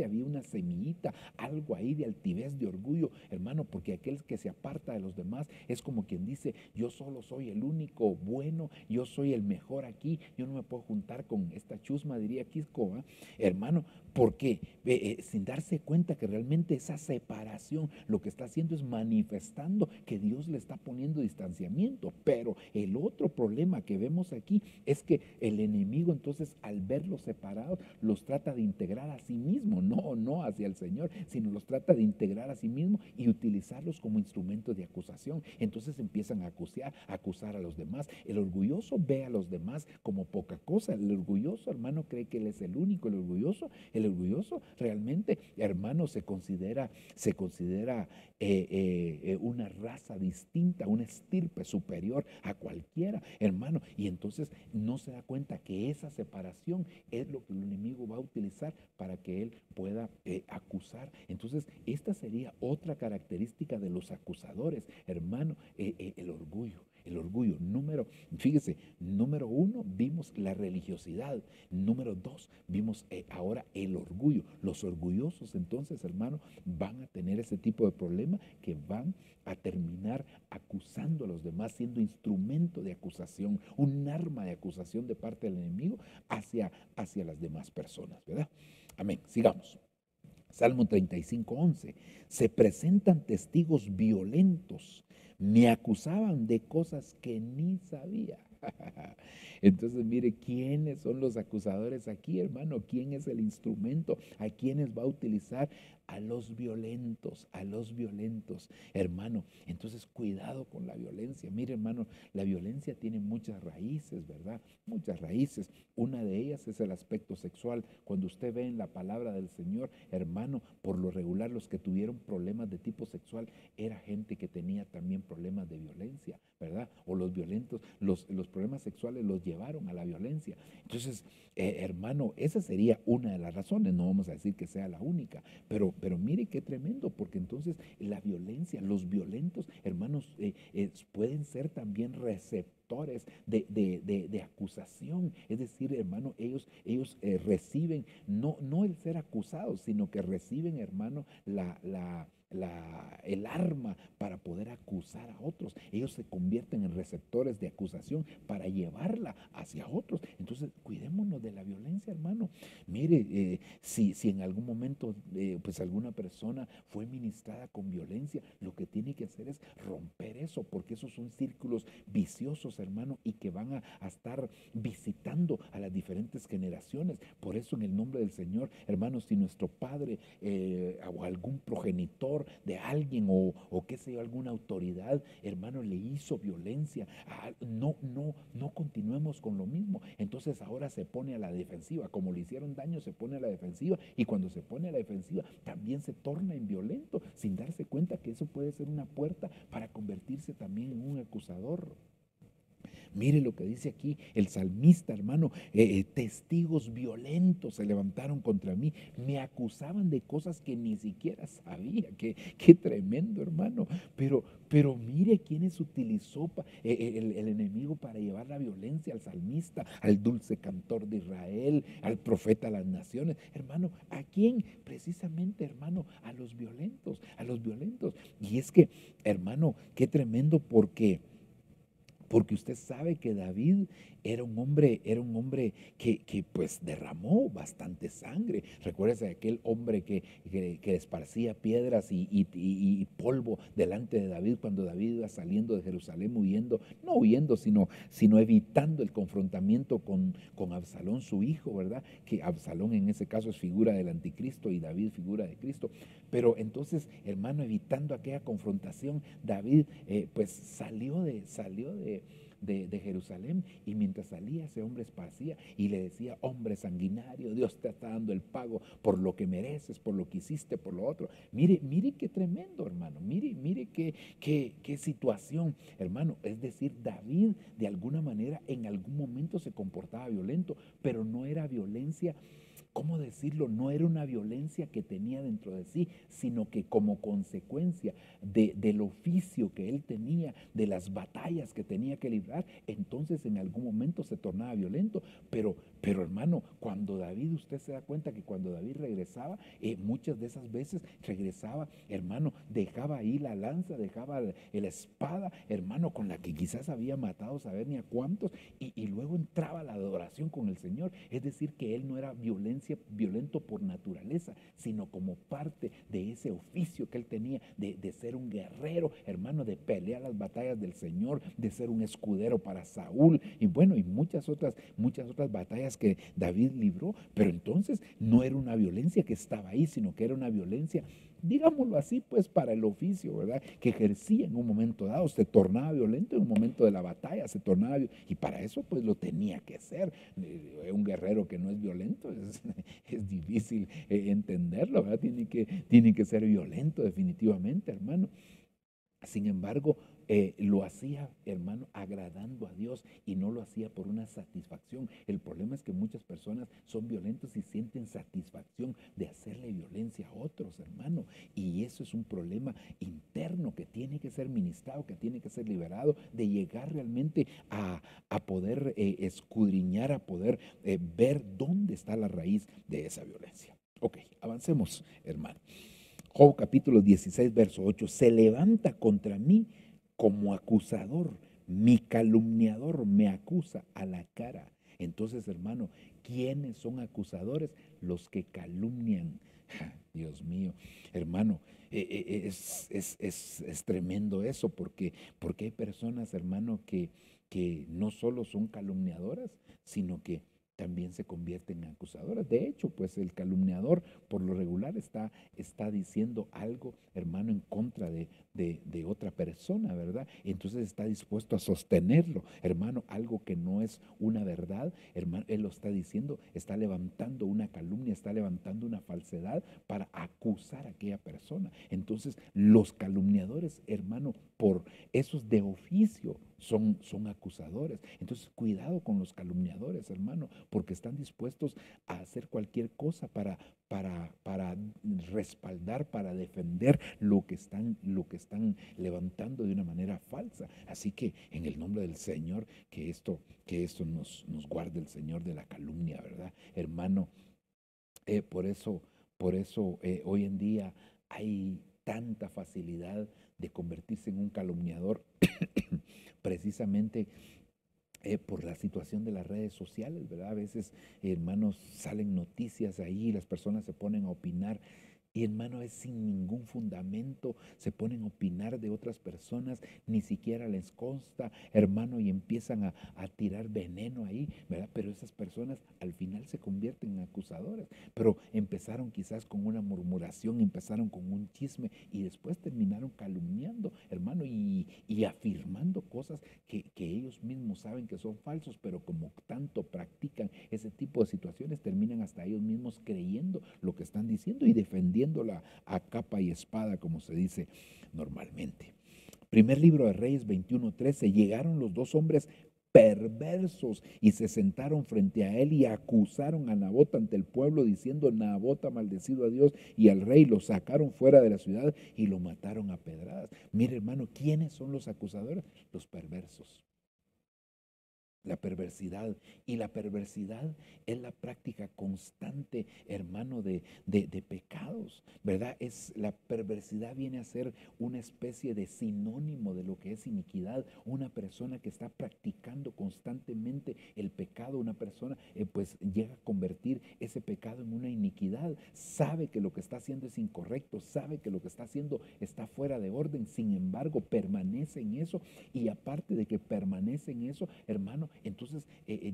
había una semillita, algo ahí de altivez, de orgullo, hermano, porque aquel que se aparta de los demás es como quien dice, yo solo soy el único bueno, yo soy el mejor aquí, yo no me puedo juntar con esta chusma, diría Quisco, ¿eh? Hermano, porque sin darse cuenta que realmente esa separación lo que está haciendo es manifestando que Dios le está poniendo distanciamiento. Pero el otro problema que vemos aquí es que el enemigo entonces al verlos separados los trata de integrar a sí mismo, no hacia el Señor, sino los trata de integrar a sí mismo y utilizarlos como instrumentos de acusación. Entonces empiezan a acusar a los demás. El orgulloso ve a los demás como poca cosa. El orgulloso, hermano, cree que él es el único. El orgulloso realmente, hermano, se considera una raza distinta, una estirpe superior a cualquiera, hermano. Y entonces no se da cuenta que esa separación es lo que el enemigo va a utilizar para que él pueda acusar. Entonces, esta sería otra característica de los acusadores, hermano, el orgullo. El orgullo. Fíjese, número 1, vimos la religiosidad. Número 2, vimos ahora el orgullo. Los orgullosos, entonces, hermano, van a tener ese tipo de problema que van a terminar acusando a los demás, siendo instrumento de acusación, un arma de acusación de parte del enemigo hacia las demás personas, ¿verdad? Amén. Sigamos. Salmo 35:11. Se presentan testigos violentos. Me acusaban de cosas que ni sabía. Entonces, mire, ¿quiénes son los acusadores aquí, hermano? ¿Quién es el instrumento? ¿A quiénes va a utilizar? A los violentos, hermano. Entonces, cuidado con la violencia. Mire, hermano, la violencia tiene muchas raíces, ¿verdad? Muchas raíces. Una de ellas es el aspecto sexual. Cuando usted ve en la palabra del Señor, hermano, por lo regular los que tuvieron problemas de tipo sexual era gente que tenía también problemas de violencia, ¿verdad? O los violentos, los problemas sexuales los llevaron a la violencia. Entonces, hermano, esa sería una de las razones. No vamos a decir que sea la única, pero mire qué tremendo, porque entonces la violencia, los violentos, hermanos, pueden ser también receptores de acusación. Es decir, hermano, ellos reciben, no el ser acusados, sino que reciben, hermano, el arma para poder acusar a otros. Ellos se convierten en receptores de acusación para llevarla hacia otros. Entonces, cuidémonos de la violencia, hermano. Mire, si en algún momento pues alguna persona fue ministrada con violencia, lo que tiene que hacer es romper eso, porque esos son círculos viciosos, hermano, y que van a estar visitando a las diferentes generaciones. Por eso, en el nombre del Señor, hermanos, si nuestro padre o algún progenitor de alguien o qué sé yo, alguna autoridad, hermano, le hizo violencia, no continuemos con lo mismo. Entonces ahora se pone a la defensiva. Como le hicieron daño, se pone a la defensiva, y cuando se pone a la defensiva también se torna en violento, sin darse cuenta que eso puede ser una puerta para convertirse también en un acusador. Mire lo que dice aquí el salmista, hermano. Testigos violentos se levantaron contra mí. Me acusaban de cosas que ni siquiera sabía. Qué tremendo, hermano. Pero mire quiénes utilizó el enemigo para llevar la violencia al salmista, al dulce cantor de Israel, al profeta de las naciones. Hermano, ¿a quién? Precisamente, hermano, a los violentos, Y es que, hermano, qué tremendo, porque usted sabe que David era un hombre que pues derramó bastante sangre. Recuérdese de aquel hombre que esparcía piedras y polvo delante de David cuando David iba saliendo de Jerusalén no huyendo, sino evitando el confrontamiento con Absalón, su hijo, ¿verdad? Que Absalón en ese caso es figura del anticristo y David figura de Cristo. Pero entonces, hermano, evitando aquella confrontación, David pues salió de Jerusalén, y mientras salía ese hombre esparcía y le decía: hombre sanguinario, Dios te está dando el pago por lo que mereces, por lo que hiciste, por lo otro. Mire qué tremendo, hermano. Mire qué situación, hermano. Es decir, David de alguna manera en algún momento se comportaba violento, pero no era violencia. ¿Cómo decirlo? No era una violencia que tenía dentro de sí, sino que como consecuencia del oficio que él tenía, de las batallas que tenía que librar, entonces en algún momento se tornaba violento. Pero hermano, cuando David, usted se da cuenta que cuando David regresaba, muchas de esas veces regresaba, hermano, dejaba ahí la lanza, dejaba la espada, hermano, con la que quizás había matado saber ni a cuántos, y luego entraba la adoración con el Señor. Es decir, que él no era violento por naturaleza, sino como parte de ese oficio que él tenía de ser un guerrero, hermano, de pelear las batallas del Señor, de ser un escudero para Saúl, y bueno, y muchas otras batallas que David libró. Pero entonces no era una violencia que estaba ahí, sino que era una violencia, digámoslo así, pues para el oficio, ¿verdad?, que ejercía en un momento dado. Se tornaba violento en un momento de la batalla, y para eso pues lo tenía que hacer. Un guerrero que no es violento es difícil entenderlo, ¿verdad? Tiene que ser violento definitivamente, hermano. Sin embargo, lo hacía, hermano, agradando a Dios y no lo hacía por una satisfacción. El problema es que muchas personas son violentos y sienten satisfacción de hacerle violencia a otros, hermano. Y eso es un problema interno que tiene que ser ministrado, que tiene que ser liberado, de llegar realmente a poder escudriñar, a poder ver dónde está la raíz de esa violencia. Ok, avancemos, hermano. Job capítulo 16, verso 8. Se levanta contra mí como acusador. Mi calumniador me acusa a la cara. Entonces, hermano, ¿quiénes son acusadores? Los que calumnian. Dios mío, hermano, es tremendo eso, porque hay personas, hermano, que no solo son calumniadoras, sino que también se convierten en acusadoras. De hecho, pues el calumniador por lo regular está diciendo algo, hermano, en contra de otra persona, ¿verdad? Entonces está dispuesto a sostenerlo, hermano, algo que no es una verdad, hermano, él lo está diciendo, está levantando una calumnia, está levantando una falsedad para acusar a aquella persona. Entonces, los calumniadores, hermano, por esos de oficio, son acusadores. Entonces, cuidado con los calumniadores, hermano, porque están dispuestos a hacer cualquier cosa para respaldar, para defender lo que están levantando de una manera falsa. Así que en el nombre del Señor, que esto nos guarde el Señor de la calumnia, ¿verdad? Hermano, por eso hoy en día hay tanta facilidad de convertirse en un calumniador precisamente por la situación de las redes sociales, ¿verdad? A veces, hermanos, salen noticias ahí, las personas se ponen a opinar y, hermano, es sin ningún fundamento, se ponen a opinar de otras personas, ni siquiera les consta, hermano, y empiezan a tirar veneno ahí, ¿verdad? Pero esas personas al final se convierten en acusadores, pero empezaron quizás con una murmuración, empezaron con un chisme y después terminaron calumniando, hermano, y afirmando cosas que ellos mismos saben que son falsos, pero como tanto practican ese tipo de situaciones, terminan hasta ellos mismos creyendo lo que están diciendo y defendiéndola a capa y espada, como se dice normalmente. Primer libro de Reyes 21:13. Llegaron los dos hombres perversos y se sentaron frente a él y acusaron a Nabot ante el pueblo, diciendo: Nabot ha maldecido a Dios y al rey. Lo sacaron fuera de la ciudad y lo mataron a pedradas. Mire, hermano, ¿quiénes son los acusadores? Los perversos. La perversidad. Y la perversidad es la práctica constante, hermano, de pecados, ¿verdad? La perversidad viene a ser una especie de sinónimo de lo que es iniquidad. Una persona que está practicando constantemente el pecado, una persona pues llega a convertir ese pecado en una iniquidad. Sabe que lo que está haciendo es incorrecto, sabe que lo que está haciendo está fuera de orden, sin embargo permanece en eso, y aparte de que permanece en eso, hermano, entonces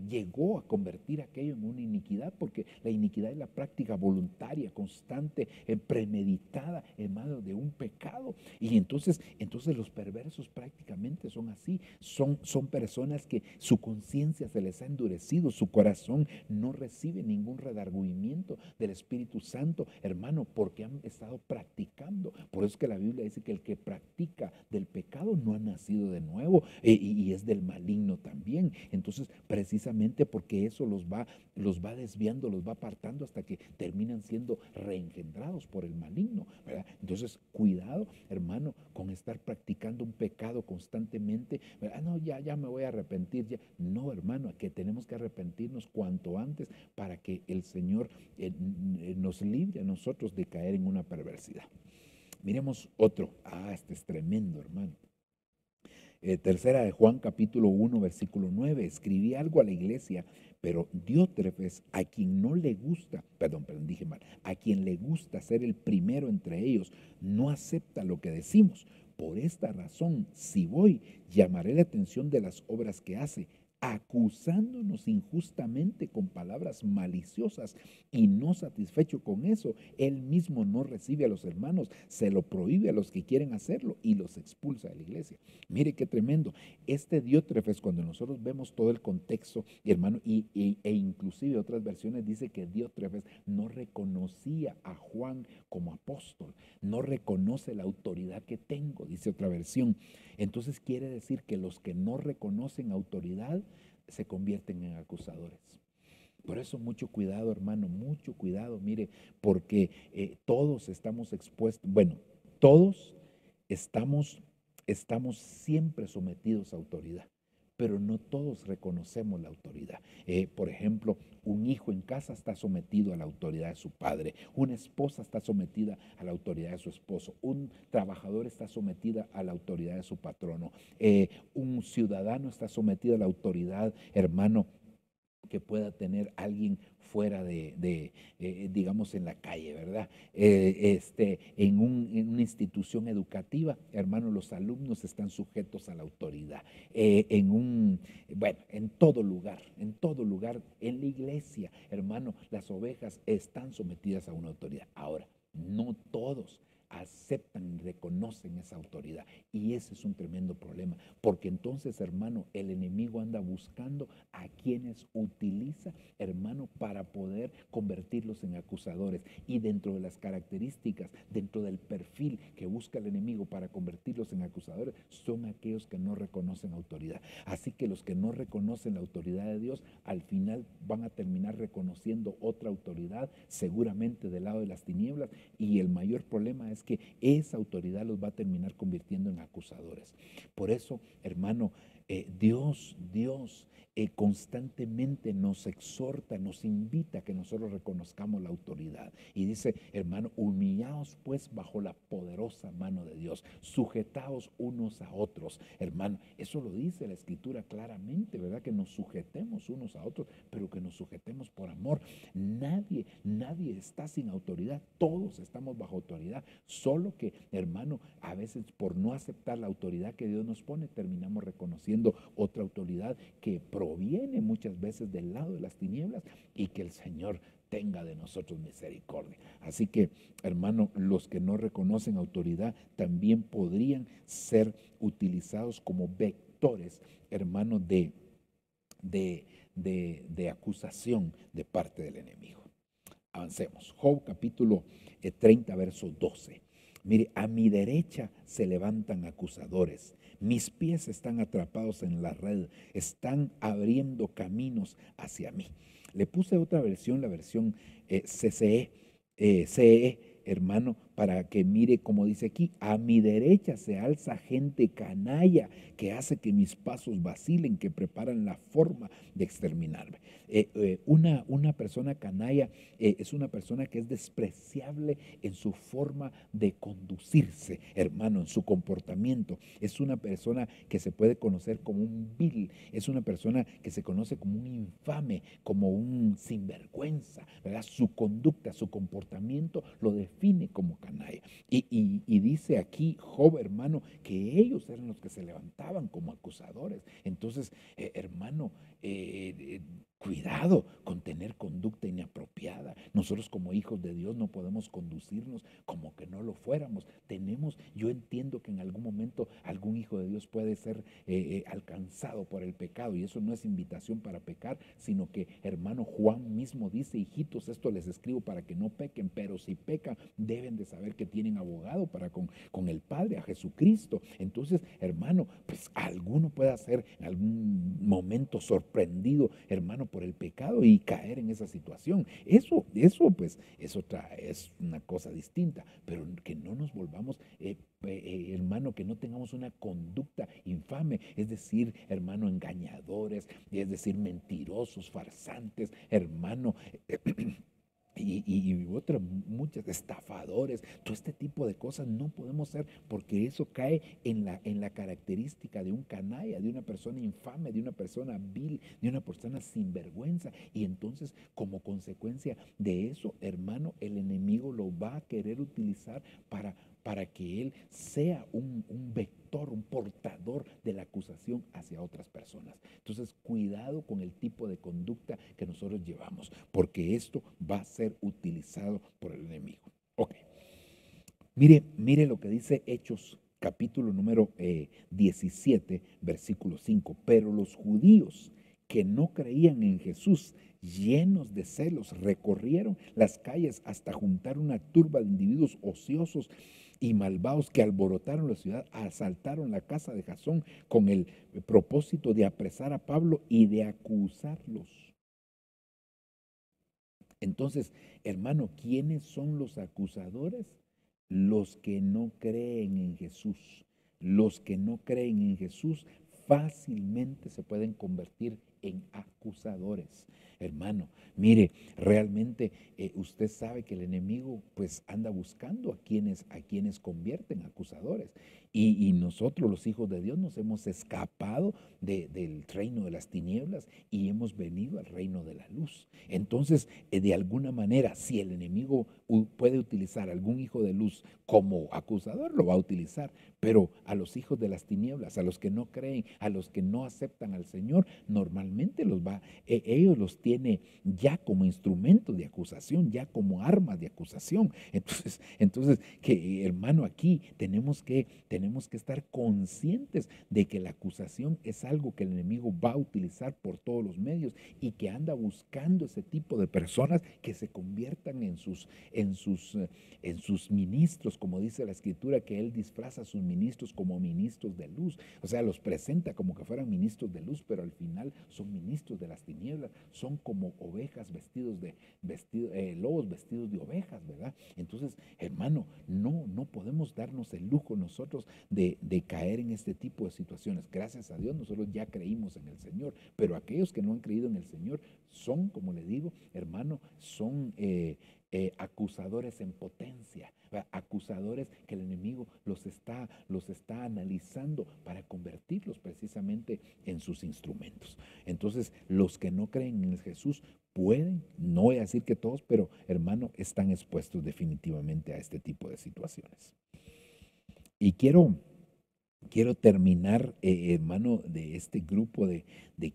llegó a convertir aquello en una iniquidad, porque la iniquidad es la práctica voluntaria, constante, premeditada, hermano, de un pecado. Y entonces los perversos prácticamente son así, son personas que su conciencia se les ha endurecido, su corazón no recibe ningún redargüimiento del Espíritu Santo, hermano, porque han estado practicando. Por eso es que la Biblia dice que el que practica del pecado no ha nacido de nuevo, y es del maligno también. Entonces, precisamente porque eso los va desviando, los va apartando hasta que terminan siendo reengendrados por el maligno, ¿verdad? Entonces, cuidado, hermano, con estar practicando un pecado constantemente, ¿verdad? No, ya me voy a arrepentir. Ya. No, hermano, que tenemos que arrepentirnos cuanto antes para que el Señor nos libre a nosotros de caer en una perversidad. Miremos otro. Este es tremendo, hermano. Tercera de Juan capítulo 1 versículo 9. Escribí algo a la iglesia, pero Diótrefes, a quien no le gusta, dije mal, a quien le gusta ser el primero entre ellos, no acepta lo que decimos. Por esta razón, si voy, llamaré la atención de las obras que hace, acusándonos injustamente con palabras maliciosas, y no satisfecho con eso, él mismo no recibe a los hermanos, se lo prohíbe a los que quieren hacerlo y los expulsa de la iglesia. Mire qué tremendo. Este Diótrefes, cuando nosotros vemos todo el contexto, hermano, e inclusive otras versiones dice que Diótrefes no reconocía a Juan como apóstol, no reconoce la autoridad que tengo, dice otra versión. Entonces quiere decir que los que no reconocen autoridad se convierten en acusadores. Por eso mucho cuidado, hermano, mucho cuidado, mire, porque todos estamos expuestos, bueno, todos estamos siempre sometidos a autoridad, pero no todos reconocemos la autoridad. Por ejemplo, un hijo en casa está sometido a la autoridad de su padre, una esposa está sometida a la autoridad de su esposo, un trabajador está sometido a la autoridad de su patrono, un ciudadano está sometido a la autoridad, hermano, que pueda tener alguien fuera digamos, en la calle, ¿verdad? En una institución educativa, hermano, los alumnos están sujetos a la autoridad. Bueno, en todo lugar, en la iglesia, hermano, las ovejas están sometidas a una autoridad. Ahora, no todos aceptan y reconocen esa autoridad, y ese es un tremendo problema, porque entonces, hermano, el enemigo anda buscando a quienes utiliza, hermano, para poder convertirlos en acusadores, y dentro de las características, dentro del perfil que busca el enemigo para convertirlos en acusadores, son aquellos que no reconocen autoridad. Así que los que no reconocen la autoridad de Dios, al final van a terminar reconociendo otra autoridad, seguramente del lado de las tinieblas, y el mayor problema es que esa autoridad los va a terminar convirtiendo en acusadores. Por eso, hermano, Dios constantemente nos exhorta, nos invita a que nosotros reconozcamos la autoridad. Y dice, hermano, humillaos pues bajo la poderosa mano de Dios, sujetaos unos a otros. Hermano, eso lo dice la Escritura claramente, ¿verdad? Que nos sujetemos unos a otros, pero que nos sujetemos por amor. Nadie está sin autoridad, todos estamos bajo autoridad, solo que, hermano, a veces por no aceptar la autoridad que Dios nos pone, terminamos reconociendo otra autoridad que proviene muchas veces del lado de las tinieblas, y que el Señor tenga de nosotros misericordia. Así que, hermano, los que no reconocen autoridad también podrían ser utilizados como vectores, hermano, de acusación de parte del enemigo. Avancemos. Job capítulo 30, verso 12. Mire, a mi derecha se levantan acusadores, mis pies están atrapados en la red, están abriendo caminos hacia mí. Le puse otra versión, la versión CE, hermano, para que mire como dice aquí, a mi derecha se alza gente canalla que hace que mis pasos vacilen, que preparan la forma de exterminarme. Una persona canalla es una persona que es despreciable en su forma de conducirse, hermano, en su comportamiento. Es una persona que se puede conocer como un vil, es una persona que se conoce como un infame, como un sinvergüenza, ¿verdad? Su conducta, su comportamiento lo define como canalla. Y dice aquí Job, hermano, que ellos eran los que se levantaban como acusadores. Entonces, hermano, cuidado con tener conducta inapropiada. Nosotros como hijos de Dios no podemos conducirnos como que no lo fuéramos. Yo entiendo que en algún momento algún hijo de Dios puede ser alcanzado por el pecado, y eso no es invitación para pecar, sino que, hermano, Juan mismo dice, hijitos, esto les escribo para que no pequen, pero si pecan deben de saber que tienen abogado para con el Padre, a Jesucristo. Entonces, hermano, pues alguno puede ser en algún momento sorprendido, hermano, por el pecado y caer en esa situación. Eso pues es una cosa distinta, pero que no nos volvamos, hermano, que no tengamos una conducta infame, es decir, hermano, engañadores, es decir, mentirosos, farsantes, hermano, y otras muchas, estafadores, todo este tipo de cosas no podemos ser, porque eso cae en la característica de un canalla, de una persona infame, de una persona vil, de una persona sinvergüenza. Y entonces, como consecuencia de eso, hermano, el enemigo lo va a querer utilizar para para que él sea un vector, un portador de la acusación hacia otras personas. Entonces, cuidado con el tipo de conducta que nosotros llevamos, porque esto va a ser utilizado por el enemigo. Ok. Mire lo que dice Hechos, capítulo número 17, versículo 5. Pero los judíos que no creían en Jesús, llenos de celos, recorrieron las calles hasta juntar una turba de individuos ociosos y malvados que alborotaron la ciudad, asaltaron la casa de Jasón con el propósito de apresar a Pablo y de acusarlos. Entonces, hermano, ¿quiénes son los acusadores? Los que no creen en Jesús. Los que no creen en Jesús fácilmente se pueden convertir en acusadores. Hermano, mire, realmente usted sabe que el enemigo pues anda buscando a quienes convierten acusadores. Y nosotros los hijos de Dios nos hemos escapado del reino de las tinieblas y hemos venido al reino de la luz. Entonces, de alguna manera, si el enemigo puede utilizar a algún hijo de luz como acusador, lo va a utilizar. Pero a los hijos de las tinieblas, a los que no creen, a los que no aceptan al Señor, normalmente ellos los tiene ya como instrumentos de acusación, ya como armas de acusación. Entonces que hermano, aquí tenemos que estar conscientes de que la acusación es algo que el enemigo va a utilizar por todos los medios y que anda buscando ese tipo de personas que se conviertan en sus ministros, como dice la Escritura, que él disfraza a sus ministros como ministros de luz. O sea, los presenta como que fueran ministros de luz, pero al final son ministros de las tinieblas, son como ovejas lobos vestidos de ovejas, ¿verdad? Entonces, hermano, no podemos darnos el lujo nosotros de caer en este tipo de situaciones. Gracias a Dios nosotros ya creímos en el Señor, pero aquellos que no han creído en el Señor son, como le digo, hermano, son acusadores en potencia, acusadores que el enemigo los está analizando para convertirlos precisamente en sus instrumentos. Entonces, los que no creen en Jesús pueden, no voy a decir que todos, pero hermano, están expuestos definitivamente a este tipo de situaciones. Y quiero terminar, hermano, de este grupo de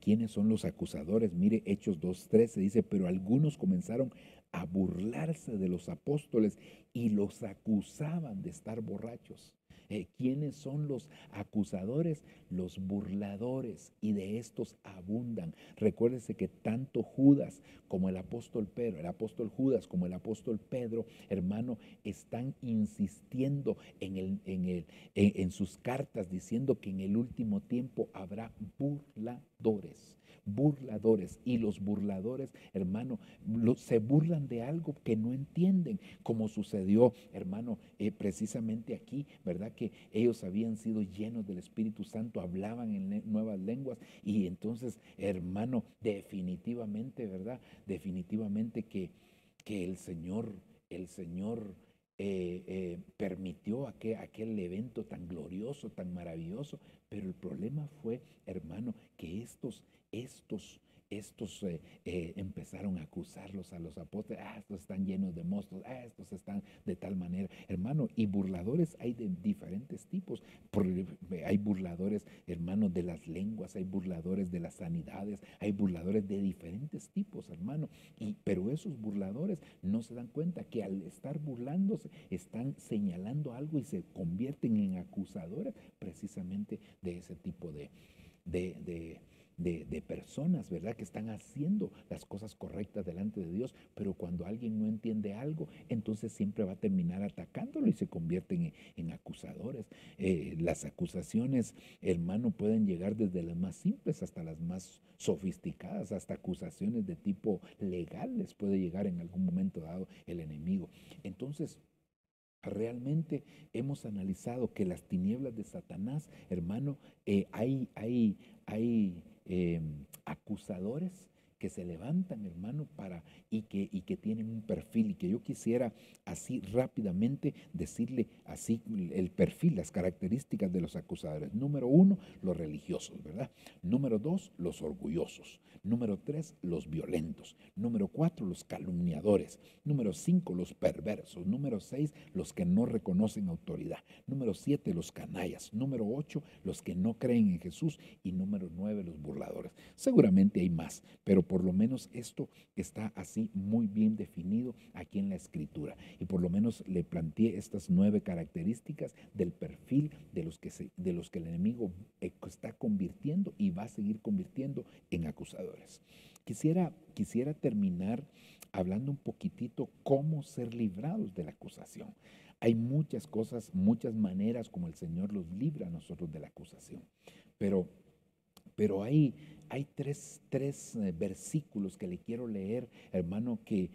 quiénes son los acusadores. Mire, Hechos 2:13 dice, pero algunos comenzaron a burlarse de los apóstoles y los acusaban de estar borrachos. ¿Quiénes son los acusadores? Los burladores, y de estos abundan. Recuérdese que tanto Judas como el apóstol Pedro, el apóstol Judas como el apóstol Pedro, hermano, están insistiendo en sus cartas diciendo que en el último tiempo habrá burladores. Y los burladores, hermano, se burlan de algo que no entienden, como sucedió, hermano, precisamente aquí, ¿verdad? Que ellos habían sido llenos del Espíritu Santo, hablaban en nuevas lenguas, y entonces, hermano, definitivamente, ¿verdad? Definitivamente que el Señor permitió aquel evento tan glorioso, tan maravilloso, pero el problema fue, hermano, que estos empezaron a acusarlos a los apóstoles. Estos están llenos de monstruos, estos están de tal manera, hermano. Y burladores hay de diferentes tipos. Hay burladores, hermano, de las lenguas, hay burladores de las sanidades, hay burladores de diferentes tipos, hermano. Pero esos burladores no se dan cuenta que al estar burlándose están señalando algo y se convierten en acusadores precisamente de ese tipo de personas, ¿verdad? Que están haciendo las cosas correctas delante de Dios, pero cuando alguien no entiende algo, entonces siempre va a terminar atacándolo y se convierten en acusadores. Las acusaciones, hermano, pueden llegar desde las más simples hasta las más sofisticadas, hasta acusaciones de tipo legal les puede llegar en algún momento dado el enemigo. Entonces, realmente hemos analizado que las tinieblas de Satanás, hermano, hay acusadores que se levantan, hermano, y que tienen un perfil, y que yo quisiera así rápidamente decirle así el perfil, las características de los acusadores. Número 1, los religiosos, ¿verdad? Número 2, los orgullosos. Número 3, los violentos. Número 4, los calumniadores. Número 5, los perversos. Número 6, los que no reconocen autoridad. Número 7, los canallas. Número 8, los que no creen en Jesús. Y número 9, los burladores. Seguramente hay más, pero por lo menos esto está así muy bien definido aquí en la Escritura. Y por lo menos le planteé estas 9 características del perfil de los que el enemigo está convirtiendo y va a seguir convirtiendo en acusadores. Quisiera terminar hablando un poquitito cómo ser librados de la acusación. Hay muchas cosas, muchas maneras como el Señor los libra a nosotros de la acusación. Pero hay tres versículos que le quiero leer, hermano, que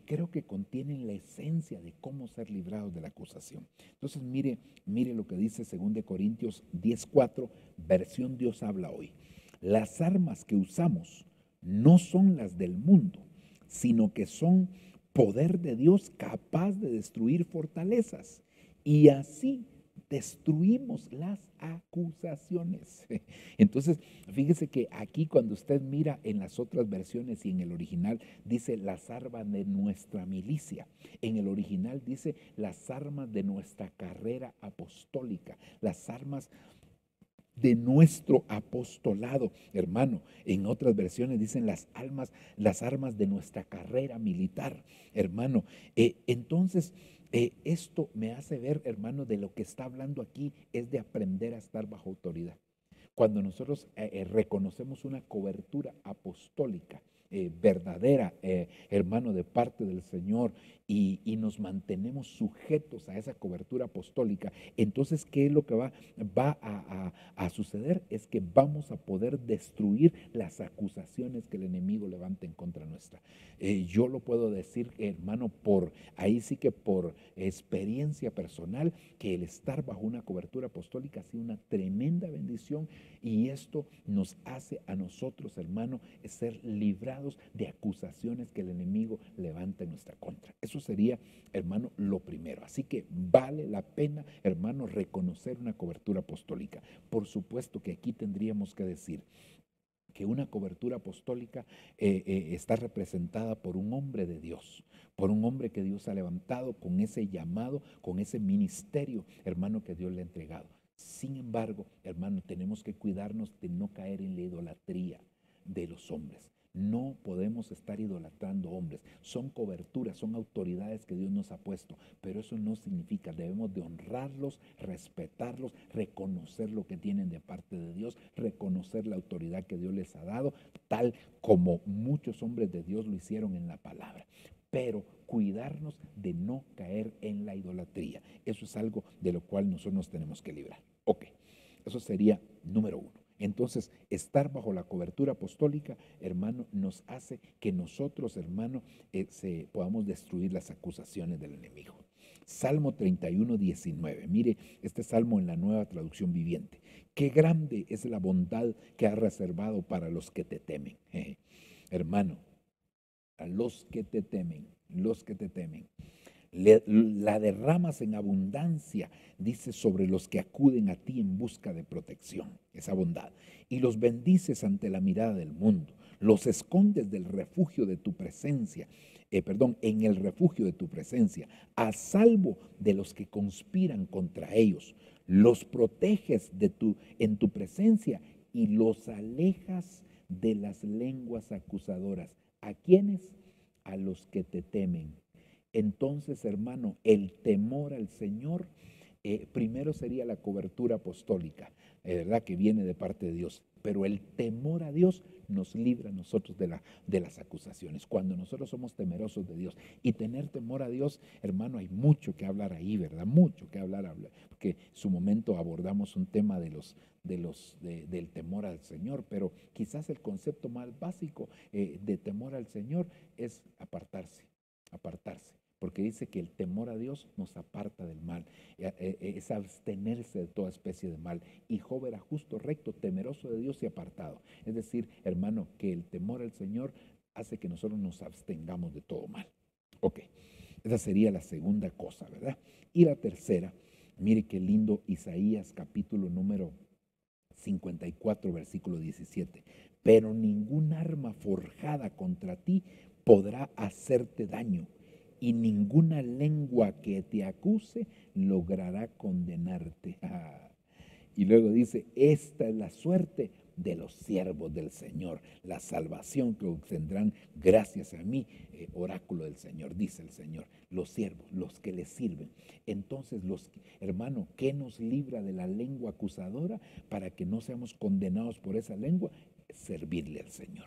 creo que contienen la esencia de cómo ser librados de la acusación. Entonces, mire lo que dice 2 Corintios 10:4, versión Dios habla hoy. Las armas que usamos no son las del mundo, sino que son poder de Dios capaz de destruir fortalezas. Y así destruimos las acusaciones. Entonces, fíjese que aquí cuando usted mira en las otras versiones y en el original dice las armas de nuestra milicia. En el original dice las armas de nuestra carrera apostólica, las armas de nuestro apostolado, hermano. En otras versiones dicen las armas de nuestra carrera militar, hermano. Entonces, esto me hace ver, hermano, de lo que está hablando aquí es de aprender a estar bajo autoridad. Cuando nosotros reconocemos una cobertura apostólica verdadera, hermano, de parte del Señor, y nos mantenemos sujetos a esa cobertura apostólica, entonces, ¿qué es lo que va a suceder? Es que vamos a poder destruir las acusaciones que el enemigo levanta en contra nuestra. Yo lo puedo decir, hermano, ahí sí que por experiencia personal, que el estar bajo una cobertura apostólica ha sido una tremenda bendición, y esto nos hace a nosotros, hermano, ser librados de acusaciones que el enemigo levanta en nuestra contra. Eso sería, hermano, lo primero. Así que vale la pena, hermano, reconocer una cobertura apostólica. Por supuesto que aquí tendríamos que decir que una cobertura apostólica está representada por un hombre de Dios, por un hombre que Dios ha levantado con ese llamado, con ese ministerio, hermano, que Dios le ha entregado. Sin embargo, hermano, tenemos que cuidarnos de no caer en la idolatría de los hombres. No podemos estar idolatrando hombres. Son coberturas, son autoridades que Dios nos ha puesto, pero eso no significa, debemos de honrarlos, respetarlos, reconocer lo que tienen de parte de Dios, reconocer la autoridad que Dios les ha dado, tal como muchos hombres de Dios lo hicieron en la palabra. Pero cuidarnos de no caer en la idolatría. Eso es algo de lo cual nosotros nos tenemos que librar. Ok, eso sería número 1. Entonces, estar bajo la cobertura apostólica, hermano, nos hace que nosotros, hermano, podamos destruir las acusaciones del enemigo. Salmo 31:19. Mire, este salmo en la Nueva Traducción Viviente. Qué grande es la bondad que has reservado para los que te temen. Hermano, a los que te temen, la derramas en abundancia, dice, sobre los que acuden a ti en busca de protección, esa bondad, y los bendices ante la mirada del mundo, los escondes del refugio de tu presencia, en el refugio de tu presencia, a salvo de los que conspiran contra ellos, los proteges en tu presencia y los alejas de las lenguas acusadoras. ¿A quiénes? A los que te temen. Entonces, hermano, el temor al Señor, primero sería la cobertura apostólica, ¿verdad? Que viene de parte de Dios. Pero el temor a Dios nos libra a nosotros de las acusaciones. Cuando nosotros somos temerosos de Dios. Y tener temor a Dios, hermano, hay mucho que hablar ahí, ¿verdad? Mucho que hablar. Porque en su momento abordamos un tema del temor al Señor. Pero quizás el concepto más básico de temor al Señor es apartarse. porque dice que el temor a Dios nos aparta del mal, es abstenerse de toda especie de mal. Y Job era justo, recto, temeroso de Dios y apartado. Es decir, hermano, que el temor al Señor hace que nosotros nos abstengamos de todo mal. Ok, esa sería la segunda cosa, ¿verdad? Y la tercera, mire qué lindo Isaías capítulo número 54, versículo 17. Pero ningún arma forjada contra ti podrá hacerte daño, y ninguna lengua que te acuse logrará condenarte. Y luego dice, esta es la suerte de los siervos del Señor, la salvación que obtendrán gracias a mí, oráculo del Señor, dice el Señor, los siervos, los que le sirven. Entonces, hermano, ¿qué nos libra de la lengua acusadora para que no seamos condenados por esa lengua? Servirle al Señor.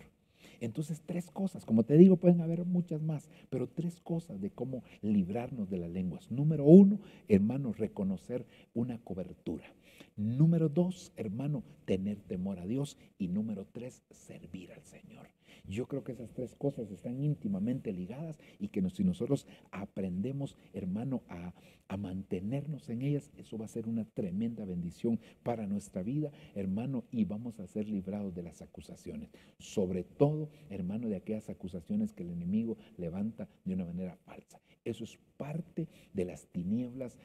Entonces, tres cosas, como te digo, pueden haber muchas más, pero tres cosas de cómo librarnos de las lenguas. Número uno, hermano, reconocer una cobertura. Número dos, hermano, tener temor a Dios. Y número tres, servir al Señor. Yo creo que esas tres cosas están íntimamente ligadas y que si nosotros aprendemos, hermano, a mantenernos en ellas, eso va a ser una tremenda bendición para nuestra vida, hermano, y vamos a ser librados de las acusaciones. Sobre todo, hermano, de aquellas acusaciones que el enemigo levanta de una manera falsa. Eso es parte de las tinieblas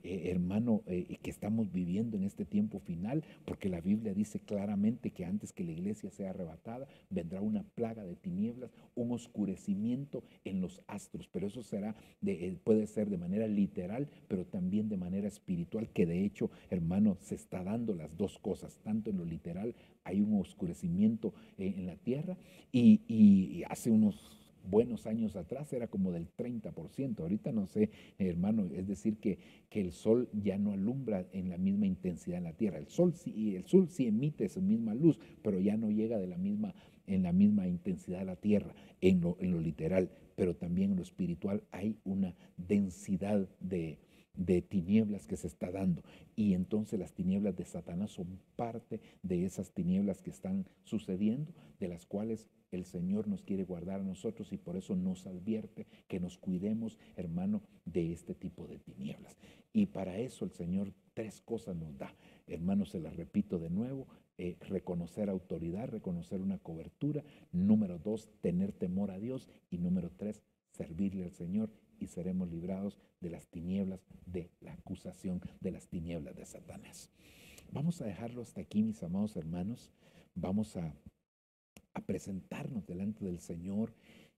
hermano, que estamos viviendo en este tiempo final, porque la Biblia dice claramente que antes que la iglesia sea arrebatada, vendrá una plaga de tinieblas, un oscurecimiento en los astros, pero eso será puede ser de manera literal, pero también de manera espiritual, que de hecho, hermano, se está dando las dos cosas, tanto en lo literal, hay un oscurecimiento en la tierra, y hace unos buenos años atrás era como del 30%, ahorita no sé, hermano, es decir que el sol ya no alumbra en la misma intensidad en la tierra. El sol sí emite esa misma luz, pero ya no llega en la misma intensidad a la tierra, en lo literal, pero también en lo espiritual hay una densidad de tinieblas que se está dando, y entonces las tinieblas de Satanás son parte de esas tinieblas que están sucediendo, de las cuales el Señor nos quiere guardar a nosotros, y por eso nos advierte que nos cuidemos, hermano, de este tipo de tinieblas. Y para eso el Señor tres cosas nos da, hermano, se las repito de nuevo: reconocer autoridad, reconocer una cobertura; número dos, tener temor a Dios; y número tres, servirle al Señor, y seremos librados de las tinieblas de la acusación, de las tinieblas de Satanás. Vamos a dejarlo hasta aquí, mis amados hermanos. Vamos a presentarnos delante del Señor,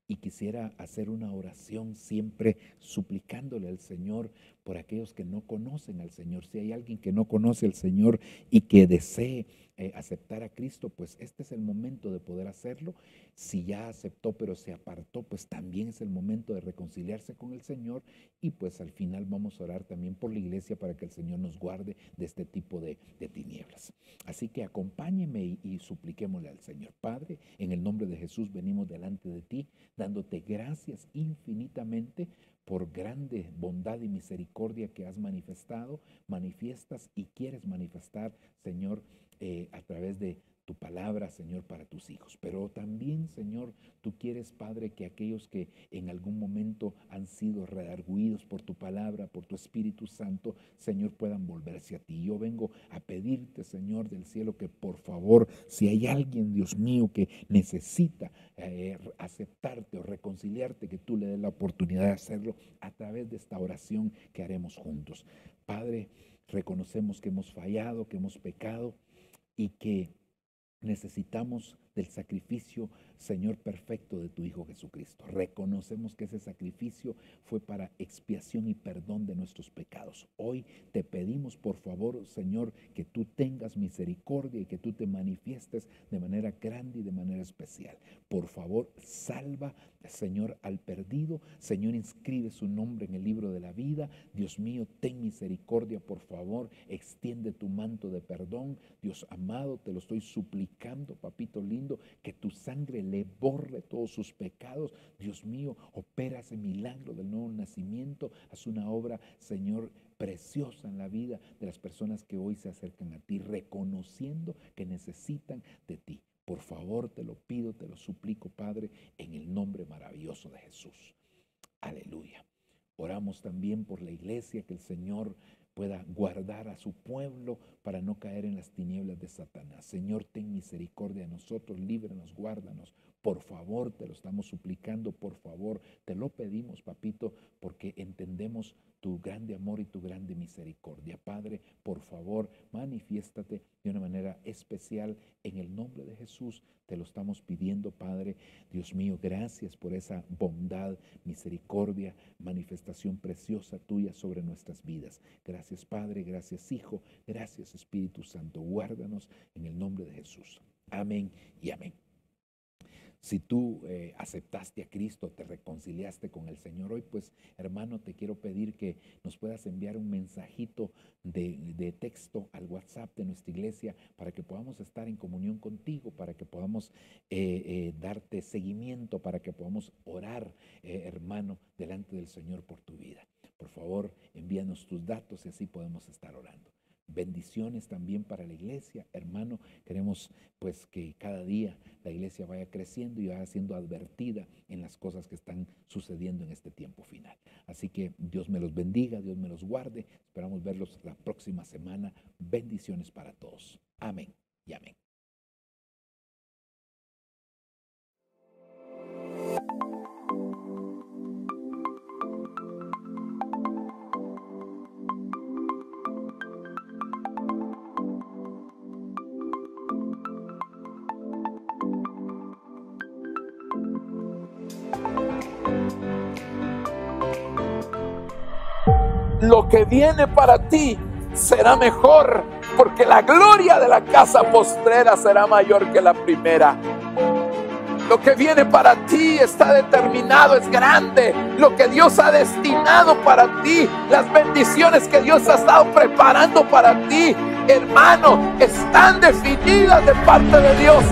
y quisiera hacer una oración siempre suplicándole al Señor por aquellos que no conocen al Señor. Si hay alguien que no conoce al Señor y que desee aceptar a Cristo, pues este es el momento de poder hacerlo. Si ya aceptó pero se apartó, pues también es el momento de reconciliarse con el Señor, y pues al final vamos a orar también por la iglesia para que el Señor nos guarde de este tipo de tinieblas. Así que acompáñeme y supliquémosle al Señor. Padre, en el nombre de Jesús venimos delante de ti, dándote gracias infinitamente por grande bondad y misericordia que has manifestado, manifiestas y quieres manifestar, Señor, a través de tu palabra, Señor, para tus hijos. Pero también, Señor, tú quieres, Padre, que aquellos que en algún momento han sido redarguidos por tu palabra, por tu Espíritu Santo, Señor, puedan volverse a ti. Yo vengo a pedirte, Señor del cielo, que por favor, si hay alguien, Dios mío, que necesita aceptarte o reconciliarte, que tú le des la oportunidad de hacerlo a través de esta oración que haremos juntos. Padre, reconocemos que hemos fallado, que hemos pecado, y que necesitamos del sacrificio, Señor, perfecto de tu Hijo Jesucristo. Reconocemos que ese sacrificio fue para expiación y perdón de nuestros pecados. Hoy te pedimos, por favor, Señor, que tú tengas misericordia y que tú te manifiestes de manera grande y de manera especial. Por favor, salva, Señor, al perdido. Señor, inscribe su nombre en el libro de la vida. Dios mío, ten misericordia, por favor. Extiende tu manto de perdón. Dios amado, te lo estoy suplicando, papito lindo, que tu sangre le borre todos sus pecados. Dios mío, opera ese milagro del nuevo nacimiento. Haz una obra, Señor, preciosa en la vida de las personas que hoy se acercan a ti, reconociendo que necesitan de ti. Por favor, te lo pido, te lo suplico, Padre, en el nombre maravilloso de Jesús. Aleluya. Oramos también por la iglesia, que el Señor pueda guardar a su pueblo para no caer en las tinieblas de Satanás. Señor, ten misericordia de nosotros, líbranos, guárdanos. Por favor, te lo estamos suplicando, por favor, te lo pedimos, papito, porque entendemos tu grande amor y tu grande misericordia. Padre, por favor, manifiéstate de una manera especial en el nombre de Jesús. Te lo estamos pidiendo, Padre. Dios mío, gracias por esa bondad, misericordia, manifestación preciosa tuya sobre nuestras vidas. Gracias, Padre, gracias, Hijo, gracias, Espíritu Santo. Guárdanos en el nombre de Jesús. Amén y amén. Si tú aceptaste a Cristo, te reconciliaste con el Señor hoy, pues hermano, te quiero pedir que nos puedas enviar un mensajito de texto al WhatsApp de nuestra iglesia para que podamos estar en comunión contigo, para que podamos darte seguimiento, para que podamos orar, hermano, delante del Señor por tu vida. Por favor, envíanos tus datos y así podemos estar orando. Bendiciones también para la iglesia, hermano. Queremos pues que cada día la iglesia vaya creciendo y vaya siendo advertida en las cosas que están sucediendo en este tiempo final. Así que Dios me los bendiga, Dios me los guarde. Esperamos verlos la próxima semana. Bendiciones para todos. Amén y amén. Lo que viene para ti será mejor, porque la gloria de la casa postrera será mayor que la primera. Lo que viene para ti está determinado, es grande. Lo que Dios ha destinado para ti, las bendiciones que Dios ha estado preparando para ti, hermano, están definidas de parte de Dios.